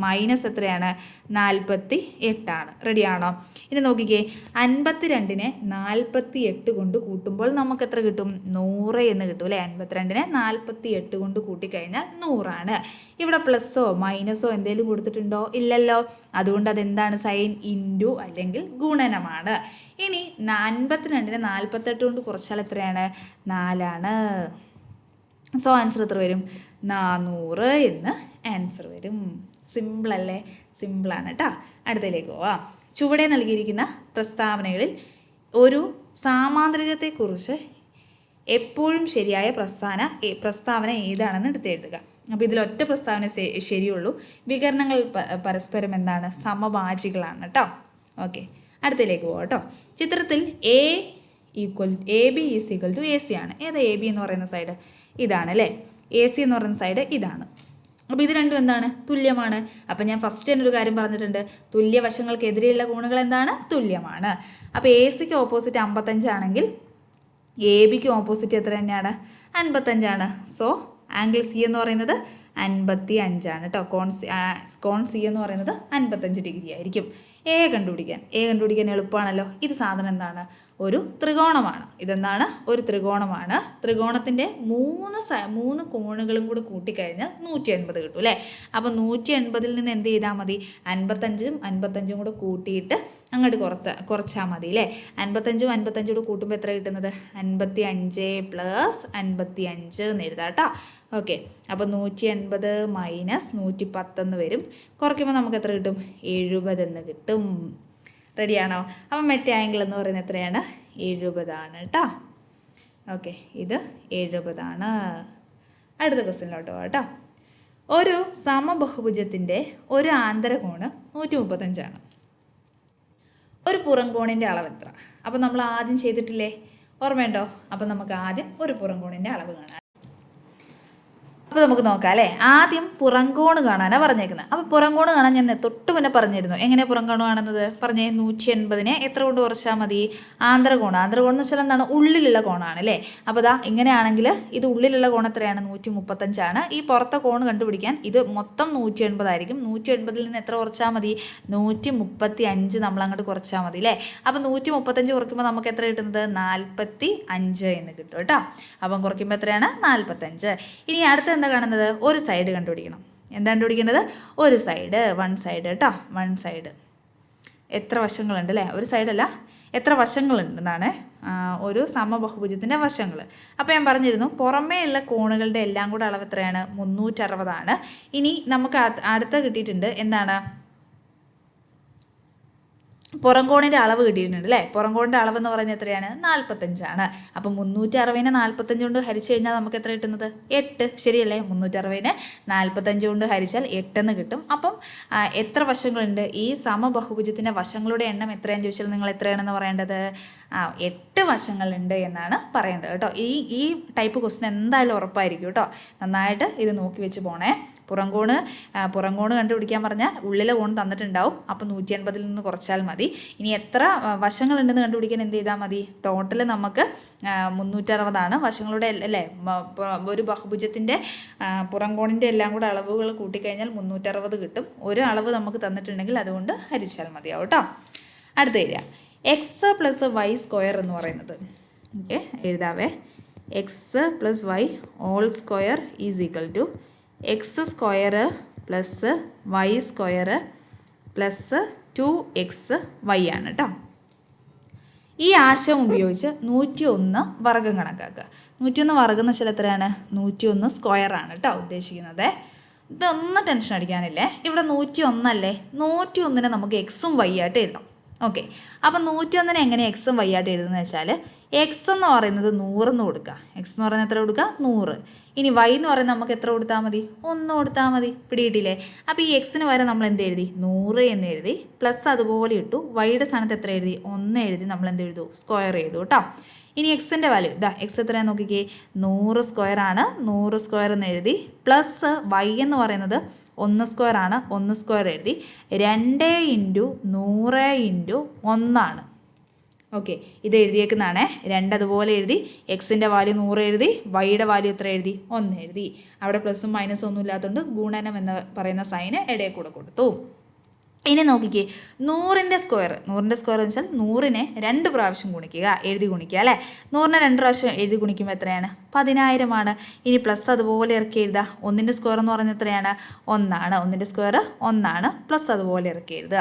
മൈനസ് എത്രയാണ് 48. റെഡിയാണോ? ഇനി നോക്കിക്കേ, 52നെ 48 കൊണ്ട് കൂട്ടുമ്പോൾ നമുക്ക് എത്ര കിട്ടും 100 എന്ന് കിട്ടും അല്ലേ. 52നെ 48 കൊണ്ട് കൂട്ടിക്കഴിഞ്ഞാൽ 100. ഇവിടെ പ്ലസ്സോ മൈനസോ എന്തെങ്കിലും കൊടുത്തിട്ടുണ്ടോ? ഇല്ലല്ലോ. അതുകൊണ്ട് അതെന്താണ് സൈൻ ഇൻറ്റു അല്ലെങ്കിൽ ഗുണനമാണ്. ഇനി 52നെ 48 കൊണ്ട് കുറച്ചാൽ എത്രയാണ് 4. സോ ആൻസർ എത്ര വരും 400 എന്ന് ആൻസർ വരും. സിമ്പിളല്ലേ? സിമ്പിളാണ് കേട്ടോ. അടുത്തതിലേക്ക് പോവാം. ചുവടെ നൽകിയിരിക്കുന്ന പ്രസ്താവനകളിൽ ഒരു സാമാന്തരികത്തെക്കുറിച്ച് എപ്പോഴും ശരിയായ പ്രസ്താവന ഏതാണെന്ന് എടുത്തെഴുതുക. അപ്പോൾ ഇതിലൊറ്റ പ്രസ്താവന ശരിയുള്ളൂ. വികരണങ്ങൾ പരസ്പരം എന്താണ് സമവാചികളാണ് കേട്ടോ. ഓക്കെ, അടുത്തതിലേക്ക് പോവാം കേട്ടോ. ചിത്രത്തിൽ A B is equal to A C ആണ്. ഏതാ എ ബി എന്ന് പറയുന്ന സൈഡ്? ഇതാണ് അല്ലേ. എ സി എന്ന് പറയുന്ന സൈഡ് ഇതാണ്. അപ്പോൾ ഇത് രണ്ടും എന്താണ് തുല്യമാണ്. അപ്പം ഞാൻ ഫസ്റ്റ് തന്നെ ഒരു കാര്യം പറഞ്ഞിട്ടുണ്ട്, തുല്യവശങ്ങൾക്കെതിരെയുള്ള കോണുകൾ എന്താണ് തുല്യമാണ്. അപ്പോൾ എ സിക്ക് ഓപ്പോസിറ്റ് 55 ആണെങ്കിൽ എ ബിക്ക് ഓപ്പോസിറ്റ് എത്ര തന്നെയാണ് 55. സോ ആംഗിൾ സി എന്ന് പറയുന്നത് 55 കേട്ടോ. കോൺ സി എന്ന് പറയുന്നത് 55 ഡിഗ്രി ആയിരിക്കും. എ കണ്ടുപിടിക്കാൻ എളുപ്പമാണല്ലോ. ഇത് സാധനം എന്താണ് ഒരു ത്രികോണമാണ്. ഇതെന്താണ് ഒരു ത്രികോണമാണ്. ത്രികോണത്തിൻ്റെ 3 കോണുകളും കൂടി കൂട്ടിക്കഴിഞ്ഞാൽ 180 കിട്ടും അല്ലേ. അപ്പോൾ 180 നിന്ന് എന്ത് ചെയ്താൽ മതി 55 കൂടെ കൂട്ടിയിട്ട് അങ്ങോട്ട് കുറച്ചാൽ മതി അല്ലേ. 55 കൂടെ കൂട്ടുമ്പോൾ എത്ര കിട്ടുന്നത് 55 പ്ലസ് 55 എന്ന് എഴുതാം കേട്ടോ. ഓക്കെ, അപ്പോൾ 180 മൈനസ് 110 എന്ന് വരും. കുറയ്ക്കുമ്പോൾ നമുക്ക് എത്ര കിട്ടും 70 എന്ന് കിട്ടും. റെഡിയാണോ? അപ്പം മറ്റേ ആംഗിൾ എന്ന് പറയുന്നത് എത്രയാണ് 70 കേട്ടോ. ഓക്കെ, ഇത് 70. അടുത്ത ക്വസ്റ്റ്യനിലോട്ട് പോകാം കേട്ടോ. ഒരു സമബഹുഭുജത്തിൻ്റെ ഒരു ആന്തരകോണ് 135. ഒരു പുറംകോണിൻ്റെ അളവ് എത്ര? അപ്പോൾ നമ്മൾ ആദ്യം ചെയ്തിട്ടില്ലേ, ഓർമ്മയുണ്ടോ? അപ്പോൾ നമുക്ക് ആദ്യം ഒരു പുറംകോണിൻ്റെ അളവ് കാണാം. അപ്പോൾ നമുക്ക് നോക്കാം അല്ലേ. ആദ്യം പുറംകോണ് കാണാനാണ് പറഞ്ഞേക്കുന്നത്. അപ്പോൾ പുറംകോണ് കാണാൻ ഞാൻ തൊട്ട് മുന്നേ പറഞ്ഞിരുന്നു. എങ്ങനെ പുറംകോണ് കാണുന്നത് പറഞ്ഞേ. 180നെ എത്ര കൊണ്ട് കുറച്ചാൽ മതി ആന്തരകോണ്. ആന്തരകോൺ എന്ന് വെച്ചാൽ എന്താണ് ഉള്ളിലുള്ള കോണാണ് അല്ലേ. അപ്പോൾ ഇതാ ഇങ്ങനെയാണെങ്കിൽ ഇത് ഉള്ളിലുള്ള കോൺ എത്രയാണ് 135. ഈ പുറത്തെ കോണ് കണ്ടുപിടിക്കാൻ ഇത് മൊത്തം 180 ആയിരിക്കും. 180 നിന്ന് എത്ര കുറച്ചാൽ മതി 135 നമ്മൾ അങ്ങോട്ട് കുറച്ചാൽ മതി അല്ലേ. അപ്പോൾ 135 കുറയ്ക്കുമ്പോൾ നമുക്ക് എത്ര കിട്ടുന്നത് 45 എന്ന് കിട്ടും കേട്ടോ. അപ്പം കുറയ്ക്കുമ്പോൾ എത്രയാണ് 45. ഇനി അടുത്ത എന്താ കാണുന്നത് ഒരു സൈഡ് കണ്ടുപിടിക്കണം. എന്താ കണ്ടുപിടിക്കേണ്ടത് ഒരു സൈഡ്, വൺ സൈഡ് കേട്ടോ. വൺ സൈഡ് എത്ര വശങ്ങളുണ്ട് അല്ലേ. ഒരു സൈഡല്ല എത്ര വശങ്ങളുണ്ടെന്നാണ് ഒരു സമബഹുഭുജത്തിൻ്റെ വശങ്ങൾ. അപ്പോൾ ഞാൻ പറഞ്ഞിരുന്നു പുറമേ ഉള്ള കോണുകളുടെ എല്ലാം കൂടെ അളവ് എത്രയാണ് 360. ഇനി നമുക്ക് അടുത്ത കിട്ടിയിട്ടുണ്ട് എന്താണ് പുറംകോണിൻ്റെ അളവ് കിട്ടിയിട്ടുണ്ട് അല്ലേ. പുറംകോണിൻ്റെ അളവ് എന്ന് പറയുന്നത് എത്രയാണ് 45. അപ്പം 360നെ 45 കൊണ്ട് ഹരിച്ചു കഴിഞ്ഞാൽ നമുക്ക് എത്ര കിട്ടുന്നത് 8. ശരിയല്ലേ. 360നെ 45 കൊണ്ട് ഹരിച്ചാൽ 8 എന്ന് കിട്ടും. അപ്പം എത്ര വശങ്ങളുണ്ട് ഈ സമബഹുഭുജത്തിൻ്റെ വശങ്ങളുടെ എണ്ണം എത്രയാണെന്ന് ചോദിച്ചാൽ നിങ്ങൾ എത്രയാണെന്ന് പറയേണ്ടത് 8 വശങ്ങളുണ്ട് എന്നാണ് പറയേണ്ടത് കേട്ടോ. ഈ ടൈപ്പ് ക്വസ്റ്റ്യൻ എന്തായാലും ഉറപ്പായിരിക്കും കേട്ടോ. നന്നായിട്ട് ഇത് നോക്കി വെച്ച് പോണേ. പുറംകോണ് കണ്ടുപിടിക്കാൻ പറഞ്ഞാൽ ഉള്ളിലെ കോൺ തന്നിട്ടുണ്ടാവും. അപ്പോൾ 180 നിന്ന് കുറച്ചാൽ മതി. ഇനി എത്ര വശങ്ങളുണ്ടെന്ന് കണ്ടുപിടിക്കാൻ എന്ത് ചെയ്താൽ മതി ടോട്ടൽ നമുക്ക് 360 വശങ്ങളുടെ അല്ലേ. ഒരു ബഹുഭുജത്തിൻ്റെ പുറംകോണിൻ്റെ എല്ലാം കൂടെ അളവുകൾ കൂട്ടിക്കഴിഞ്ഞാൽ 360 കിട്ടും. ഒരു അളവ് നമുക്ക് തന്നിട്ടുണ്ടെങ്കിൽ അതുകൊണ്ട് ഹരിച്ചാൽ മതിയാവും കേട്ടോ. അടുത്ത area X plus Y square എന്ന് പറയുന്നത് ഓക്കെ എഴുതാവേ. X plus Y whole square is equal to X square plus Y square plus 2xy ആണ് കേട്ടോ. ഈ ആശയം ഉപയോഗിച്ച് 101 വർഗ്ഗം കണക്കാക്കുക. 101 വർഗ്ഗം എന്ന് വെച്ചാൽ എത്രയാണ്? 101 സ്ക്വയർ ആണ് കേട്ടോ ഉദ്ദേശിക്കുന്നത്. ഇതൊന്നും ടെൻഷൻ അടിക്കാനില്ലേ. ഇവിടെ 101 അല്ലേ, 101നെ നമുക്ക് എക്സും വൈ ആയിട്ട് എഴുതാം. ഓക്കെ, അപ്പം 101നെ എങ്ങനെ എക്സും വൈ ആയിട്ട് എഴുതുന്നത് വെച്ചാൽ എക്സ് എന്ന് പറയുന്നത് 100 എന്ന് കൊടുക്കുക. എക്സ് എന്ന് പറയുന്നത് എത്ര കൊടുക്കുക? 100. ഇനി വൈ എന്ന് പറയുന്നത് നമുക്ക് എത്ര കൊടുത്താൽ മതി? 1 കൊടുത്താൽ മതി. പിടിയിട്ടില്ലേ? അപ്പോൾ ഈ എക്സിന് വരെ നമ്മൾ എന്ത് എഴുതി? 100 എന്ന് എഴുതി. പ്ലസ് അതുപോലെ ഇട്ടു. വൈയുടെ സ്ഥാനത്ത് എത്ര എഴുതി? 1 എഴുതി. നമ്മൾ എന്ത് എഴുതു? സ്ക്വയർ ചെയ്തു കേട്ടോ. ഇനി എക്സിൻ്റെ വാല്യൂ ഇതാ, എക്സ് എത്രയാണ് നോക്കിക്കേ, 100 സ്ക്വയർ ആണ്. 100 സ്ക്വയർ എന്ന് എഴുതി. പ്ലസ് വൈ എന്ന് പറയുന്നത് 1 സ്ക്വയർ ആണ്. 1 സ്ക്വയർ എഴുതി. 2 × 100 × 1 ആണ്. ഓക്കെ, ഇത് എഴുതിയേക്കുന്നതാണ്. 2 അതുപോലെ എഴുതി. എക്സിൻ്റെ വാല്യൂ 100 എഴുതി. വൈയുടെ വാല്യൂ എത്ര എഴുതി? 1 എഴുതി. അവിടെ പ്ലസും മൈനസും ഒന്നും ഇല്ലാത്തതുകൊണ്ട് ഗുണനം എന്ന് പറയുന്ന സൈന് ഇടയിൽ കൂടെ കൊടുത്തു. ഇനി നോക്കിക്കേ, 100ൻ്റെ സ്ക്വയർ. 100ൻ്റെ സ്ക്വയർ എന്ന് വെച്ചാൽ 100നെ 2 പ്രാവശ്യം ഗുണിക്കുക, എഴുതി ഗുണിക്കുക അല്ലേ. 100നെ 2 പ്രാവശ്യം എഴുതി ഗുണിക്കുമ്പോൾ എത്രയാണ്? 10,000 ആണ്. ഇനി പ്ലസ് അതുപോലെ ഇറക്കി എഴുതുക. 1ൻ്റെ സ്ക്വയർ എന്ന് പറയുന്നത് എത്രയാണ്? 1 ആണ്. 1ൻ്റെ സ്ക്വയർ 1 ആണ്. പ്ലസ് അതുപോലെ ഇറക്കി എഴുതുക.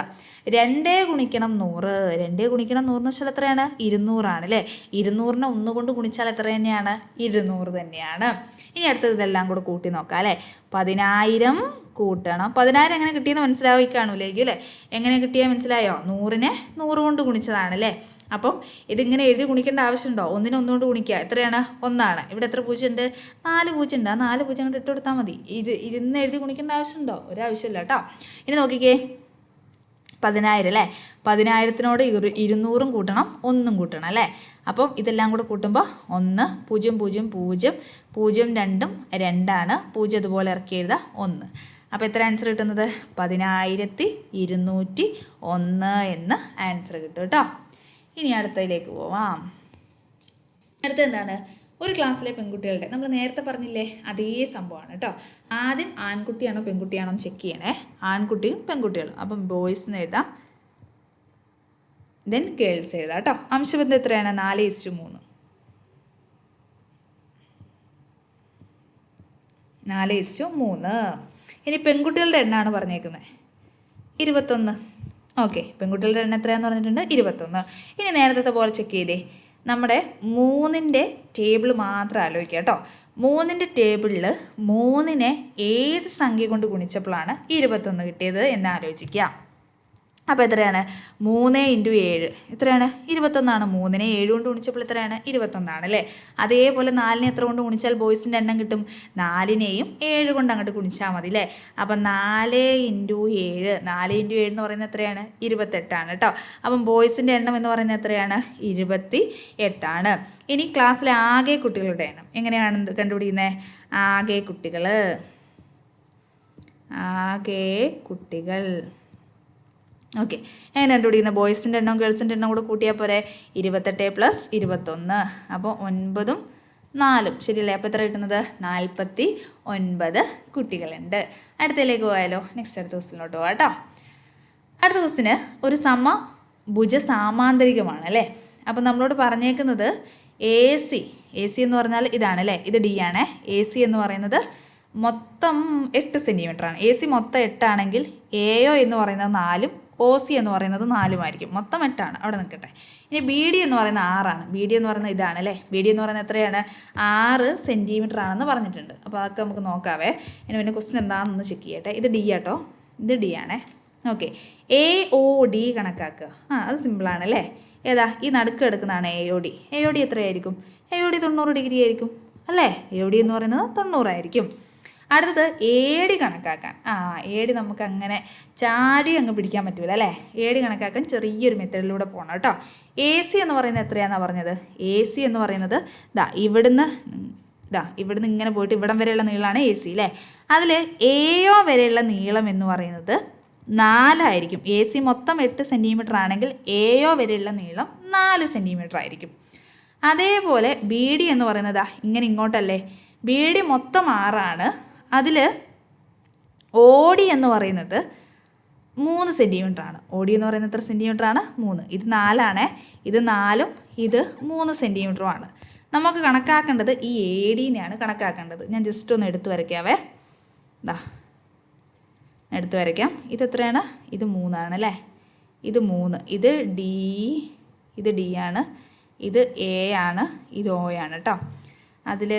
2 ഗുണിക്കണം 100. 2 ഗുണിക്കണം 100 എന്ന് വെച്ചാൽ എത്രയാണ്? 200 ആണ് അല്ലേ. 200നെ 1 കൊണ്ട് ഗുണിച്ചാൽ എത്ര തന്നെയാണ്? 200 തന്നെയാണ്. ഇനി അടുത്തത് ഇതെല്ലാം കൂടെ കൂട്ടി നോക്കാം അല്ലേ. 10,000 കൂട്ടണം. 10,000 എങ്ങനെ കിട്ടിയെന്ന് മനസ്സിലായി കാണൂലേക്കും അല്ലേ. എങ്ങനെ കിട്ടിയാൽ മനസ്സിലായോ? 100നെ 100 കൊണ്ട് ഗുണിച്ചതാണ് അല്ലേ. അപ്പം ഇതിങ്ങനെ എഴുതി ഗുണിക്കേണ്ട ആവശ്യമുണ്ടോ? 1നെ 1 കൊണ്ട് ഗുണിക്കുക. എത്രയാണ്? 1 ആണ്. ഇവിടെ എത്ര പൂജ്യം ഉണ്ട്? 4 പൂജ്യം ഉണ്ട്. ആ 4 പൂജ്യം കൊണ്ട് ഇട്ട് കൊടുത്താൽ മതി. ഇരുന്ന് എഴുതി ഗുണിക്കേണ്ട ആവശ്യമുണ്ടോ? ഒരാവശ്യമില്ല കേട്ടോ. ഇനി നോക്കിക്കേ, 10,000 അല്ലേ. 10,000-നോട് 200 കൂട്ടണം, 1 കൂട്ടണം അല്ലേ. അപ്പം ഇതെല്ലാം കൂടെ കൂട്ടുമ്പോൾ 1 0 0 0 0 2 2 0 അതുപോലെ ഇറക്കി എഴുതുക 1. അപ്പോൾ എത്ര ആൻസർ കിട്ടുന്നത്? 10,201 എന്ന് ആൻസർ കിട്ടും കേട്ടോ. ഇനി അടുത്തതിലേക്ക് പോവാം. അടുത്ത എന്താണ്? ഒരു ക്ലാസ്സിലെ പെൺകുട്ടികളുടെ, നമ്മൾ നേരത്തെ പറഞ്ഞില്ലേ അതേ സംഭവമാണ് കേട്ടോ. ആദ്യം ആൺകുട്ടിയാണോ പെൺകുട്ടിയാണോ എന്ന് ചെക്ക് ചെയ്യണേ. ആൺകുട്ടിയും പെൺകുട്ടികളും. അപ്പം ബോയ്സ് എന്ന് എഴുതാം, ദെൻ ഗേൾസ് എഴുതാം കേട്ടോ. അംശബന്ധം എത്രയാണ്? 4:3. 4:3. ഇനി പെൺകുട്ടികളുടെ എണ്ണമാണ് പറഞ്ഞേക്കുന്നത് 21. ഓക്കെ, പെൺകുട്ടികളുടെ എണ്ണം എത്രയാണെന്ന് പറഞ്ഞിട്ടുണ്ട്? 21. ഇനി നേരത്തെ പോലെ ചെക്ക് ചെയ്തേ. നമ്മുടെ 3ൻ്റെ ടേബിൾ മാത്രം ആലോചിക്കുക കേട്ടോ. 3ൻ്റെ ടേബിളിൽ 3നെ ഏത് സംഖ്യ കൊണ്ട് ഗുണിച്ചപ്പോഴാണ് 21 കിട്ടിയത് എന്ന് ആലോചിക്കുക. അപ്പോൾ എത്രയാണ്? 3 × 7 എത്രയാണ്? 21 ആണ്. 3നെ 7 കൊണ്ട് ഗുണിച്ചപ്പോൾ എത്രയാണ്? 21 ആണ് അല്ലേ. അതേപോലെ 4നെ എത്ര കൊണ്ട് ഗുണിച്ചാൽ ബോയ്സിൻ്റെ എണ്ണം കിട്ടും? 4നെയും 7 കൊണ്ട് അങ്ങോട്ട് ഗുണിച്ചാൽ മതി അല്ലേ. അപ്പം 4 × 7 4 × 7 എന്ന് പറയുന്നത് എത്രയാണ്? 28 ആണ് കേട്ടോ. അപ്പം ബോയ്സിൻ്റെ എണ്ണം എന്ന് പറയുന്നത് എത്രയാണ്? 28 ആണ്. ഇനി ക്ലാസ്സിലെ ആകെ കുട്ടികളുടെ എണ്ണം എങ്ങനെയാണ് കണ്ടുപിടിക്കുന്നത്? ആകെ കുട്ടികൾ ഓക്കെ, എങ്ങനെ കണ്ടുപിടിക്കുന്നത്? ബോയ്സിൻ്റെ എണ്ണം ഗേൾസിൻ്റെ എണ്ണം കൂടെ കൂട്ടിയാൽ പോരെ? 28 + 21. അപ്പോൾ 9 ഉം 4 ശരിയല്ലേ. അപ്പോൾ എത്ര കിട്ടുന്നത്? 49 കുട്ടികളുണ്ട്. അടുത്തതിലേക്ക് പോയാലോ? നെക്സ്റ്റ് അടുത്ത ക്വസ്റ്റിനോട്ട് പോകാം കേട്ടോ. അടുത്ത ക്വസ്റ്റിന് ഒരു സമഭുജ സാമാന്തരികമാണ് അല്ലേ. അപ്പം നമ്മളോട് പറഞ്ഞേക്കുന്നത് AC എന്ന് പറഞ്ഞാൽ ഇതാണ് അല്ലേ. ഇത് D ആണ്. AC എന്ന് പറയുന്നത് മൊത്തം 8 സെൻറ്റിമീറ്ററാണ്. AC മൊത്തം 8 ആണെങ്കിൽ AO എന്ന് പറയുന്നത് 4-ഉം OC എന്ന് പറയുന്നത് 4-ഉമായിരിക്കും. മൊത്തം 8 ആണ്. അവിടെ നിൽക്കട്ടെ. ഇനി BD എന്ന് പറയുന്നത് 6 ആണ്. BD എന്ന് പറയുന്നത് ഇതാണ് അല്ലേ. BD എന്ന് പറയുന്നത് എത്രയാണ്? 6 സെൻറ്റിമീറ്റർ ആണെന്ന് പറഞ്ഞിട്ടുണ്ട്. അപ്പോൾ അതൊക്കെ നമുക്ക് നോക്കാവേ. ഇനി പിന്നെ ക്വസ്റ്റ്യൻ എന്താണെന്ന് ചെക്ക് ചെയ്യട്ടെ. ഇത് D ആട്ടോ. ഇത് D ആണേ. ഓക്കെ, AOD കണക്കാക്കുക. അത് സിമ്പിളാണ് അല്ലേ. ഏതാ? ഈ നടുക്ക് എടുക്കുന്നതാണ് AOD. AOD എത്രയായിരിക്കും? AOD 90 ഡിഗ്രി ആയിരിക്കും അല്ലേ. AOD എന്ന് പറയുന്നത് 90 ആയിരിക്കും. അടുത്തത് AD കണക്കാക്കാൻ. AD നമുക്ക് അങ്ങനെ ചാടി അങ്ങ് പിടിക്കാൻ പറ്റില്ല അല്ലേ. AD കണക്കാക്കാൻ ചെറിയൊരു മെത്തേഡിലൂടെ പോകണം കേട്ടോ. AC എന്ന് പറയുന്നത് എത്രയാണെന്നാണ് പറഞ്ഞത്? AC എന്ന് പറയുന്നത് ഇവിടുന്ന് ഇങ്ങനെ പോയിട്ട് ഇവിടം വരെയുള്ള നീളമാണ് AC അല്ലേ. അതിൽ AO വരെയുള്ള നീളം എന്ന് പറയുന്നത് 4 ആയിരിക്കും. AC മൊത്തം 8 സെൻറ്റിമീറ്റർ ആണെങ്കിൽ AO വരെയുള്ള നീളം 4 സെൻറ്റിമീറ്റർ ആയിരിക്കും. അതേപോലെ BD എന്ന് പറയുന്നത് ഇങ്ങനെ ഇങ്ങോട്ടല്ലേ. BD മൊത്തം 6 ആണ്. അതിൽ OD എന്ന് പറയുന്നത് 3 സെൻറ്റിമീറ്റർ ആണ്. OD എന്ന് പറയുന്നത് എത്ര സെൻറ്റിമീറ്റർ ആണ്? 3. ഇത് 4 ആണ്. ഇത് 4-ഉം ഇത് 3 സെൻറ്റിമീറ്ററുമാണ്. നമുക്ക് കണക്കാക്കേണ്ടത് ഈ ADനെയാണ് കണക്കാക്കേണ്ടത്. ഞാൻ ജസ്റ്റ് ഒന്ന് എടുത്ത് വരയ്ക്കാവേ. എടുത്ത് വരയ്ക്കാം. ഇത് എത്രയാണ്? ഇത് 3 ആണ് അല്ലേ? ഇത് 3, ഇത് ഡി ആണ്, ഇത് എ ആണ്, ഇത് ഒ ആണ് കേട്ടോ. അതിൽ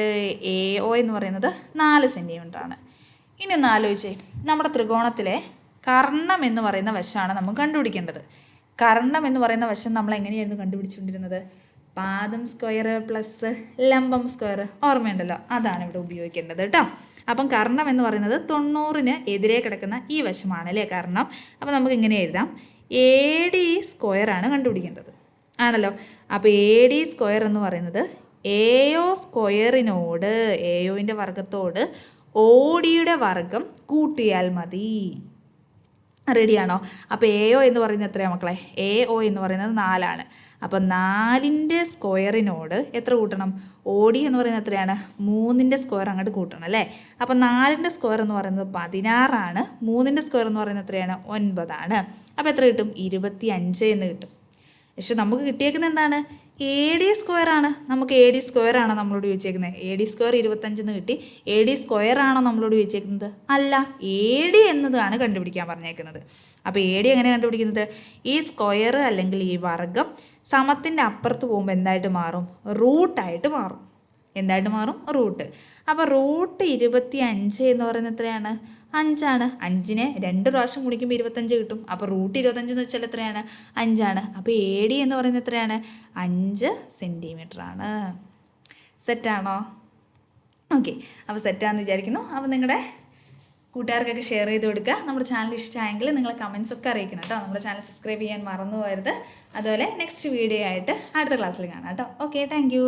എ ഒ എന്ന് പറയുന്നത് 4 സെൻറ്റിമീറ്ററാണ്. ഇനി ഒന്ന് ആലോചിച്ചേ, നമ്മുടെ ത്രികോണത്തിലെ കർണം എന്ന് പറയുന്ന വശമാണ് നമുക്ക് കണ്ടുപിടിക്കേണ്ടത്. കർണം എന്ന് പറയുന്ന വശം നമ്മൾ എങ്ങനെയായിരുന്നു കണ്ടുപിടിച്ചുകൊണ്ടിരുന്നത്? പാദം സ്ക്വയർ പ്ലസ് ലംബം സ്ക്വയർ, ഓർമ്മയുണ്ടല്ലോ, അതാണ് ഇവിടെ ഉപയോഗിക്കേണ്ടത് കേട്ടോ. അപ്പം കർണം എന്ന് പറയുന്നത് 90-ന് എതിരെ കിടക്കുന്ന ഈ വശമാണ് അല്ലേ കർണം. അപ്പം നമുക്ക് ഇങ്ങനെ എഴുതാം, എ ഡി സ്ക്വയറാണ് കണ്ടുപിടിക്കേണ്ടത് ആണല്ലോ. അപ്പോൾ എ ഡി സ്ക്വയർ എന്ന് പറയുന്നത് എ ഒ സ്ക്വയറിനോട്, എ ഒൻ്റെ വർഗത്തോട് ഒ ഡിയുടെ വർഗം കൂട്ടിയാൽ മതി. റെഡിയാണോ? അപ്പോൾ എ ഒ എന്ന് പറയുന്നത് എത്രയാണ് മക്കളെ? എ ഒ എന്ന് പറയുന്നത് 4 ആണ്. അപ്പോൾ 4ൻ്റെ സ്ക്വയറിനോട് എത്ര കൂട്ടണം? ഒ ഡി എന്ന് പറയുന്നത് എത്രയാണ്? 3ൻ്റെ സ്ക്വയർ അങ്ങോട്ട് കൂട്ടണം അല്ലേ. അപ്പോൾ 4ൻ്റെ സ്ക്വയർ എന്ന് പറയുന്നത് 16 ആണ്, 3ൻ്റെ സ്ക്വയർ എന്ന് പറയുന്നത് എത്രയാണ്? 9 ആണ്. അപ്പോൾ എത്ര കിട്ടും? 25 എന്ന് കിട്ടും. പക്ഷെ നമുക്ക് കിട്ടിയേക്കുന്നത് എന്താണ്? എ ഡി സ്ക്വയർ ആണ്. നമുക്ക് എ ഡി സ്ക്വയർ ആണോ നമ്മളോട് ചോദിച്ചേക്കുന്നത്? എ ഡി സ്ക്വയർ 25 എന്ന് കിട്ടി. എ ഡി സ്ക്വയർ ആണോ നമ്മളോട് ചോദിച്ചേക്കുന്നത്? അല്ല, എ ഡി എന്നതാണ് കണ്ടുപിടിക്കാൻ പറഞ്ഞേക്കുന്നത്. അപ്പോൾ എ ഡി എങ്ങനെ കണ്ടുപിടിക്കുന്നത്? ഈ സ്ക്വയർ അല്ലെങ്കിൽ ഈ വർഗം സമത്തിൻ്റെ അപ്പുറത്ത് പോകുമ്പോൾ എന്തായിട്ട് മാറും? റൂട്ടായിട്ട് മാറും. എന്തായിട്ട് മാറും? റൂട്ട്. അപ്പോൾ റൂട്ട് 25 എന്ന് പറയുന്നത് എത്രയാണ്? 5 ആണ്. 5നെ 2 പ്രാവശ്യം ഗുണിക്കുമ്പോൾ 25 കിട്ടും. അപ്പോൾ റൂട്ട് 25 എന്ന് വെച്ചാൽ എത്രയാണ്? 5 ആണ്. അപ്പോൾ എ ഡി എന്ന് പറയുന്നത് എത്രയാണ്? 5 സെൻറ്റിമീറ്റർ ആണ്. സെറ്റാണോ? ഓക്കെ, അപ്പോൾ സെറ്റാണെന്ന് വിചാരിക്കുന്നു. അപ്പോൾ നിങ്ങളുടെ കൂട്ടുകാർക്കൊക്കെ ഷെയർ ചെയ്ത് കൊടുക്കുക. നമ്മുടെ ചാനൽ ഇഷ്ടമായെങ്കിൽ നിങ്ങൾ കമൻസ് ഒക്കെ അറിയിക്കണം കേട്ടോ. നമ്മുടെ ചാനൽ സബ്സ്ക്രൈബ് ചെയ്യാൻ മറന്നു പോകരുത്. അതുപോലെ നെക്സ്റ്റ് വീഡിയോ ആയിട്ട് അടുത്ത ക്ലാസ്സിൽ കാണാം കേട്ടോ. Okay, thank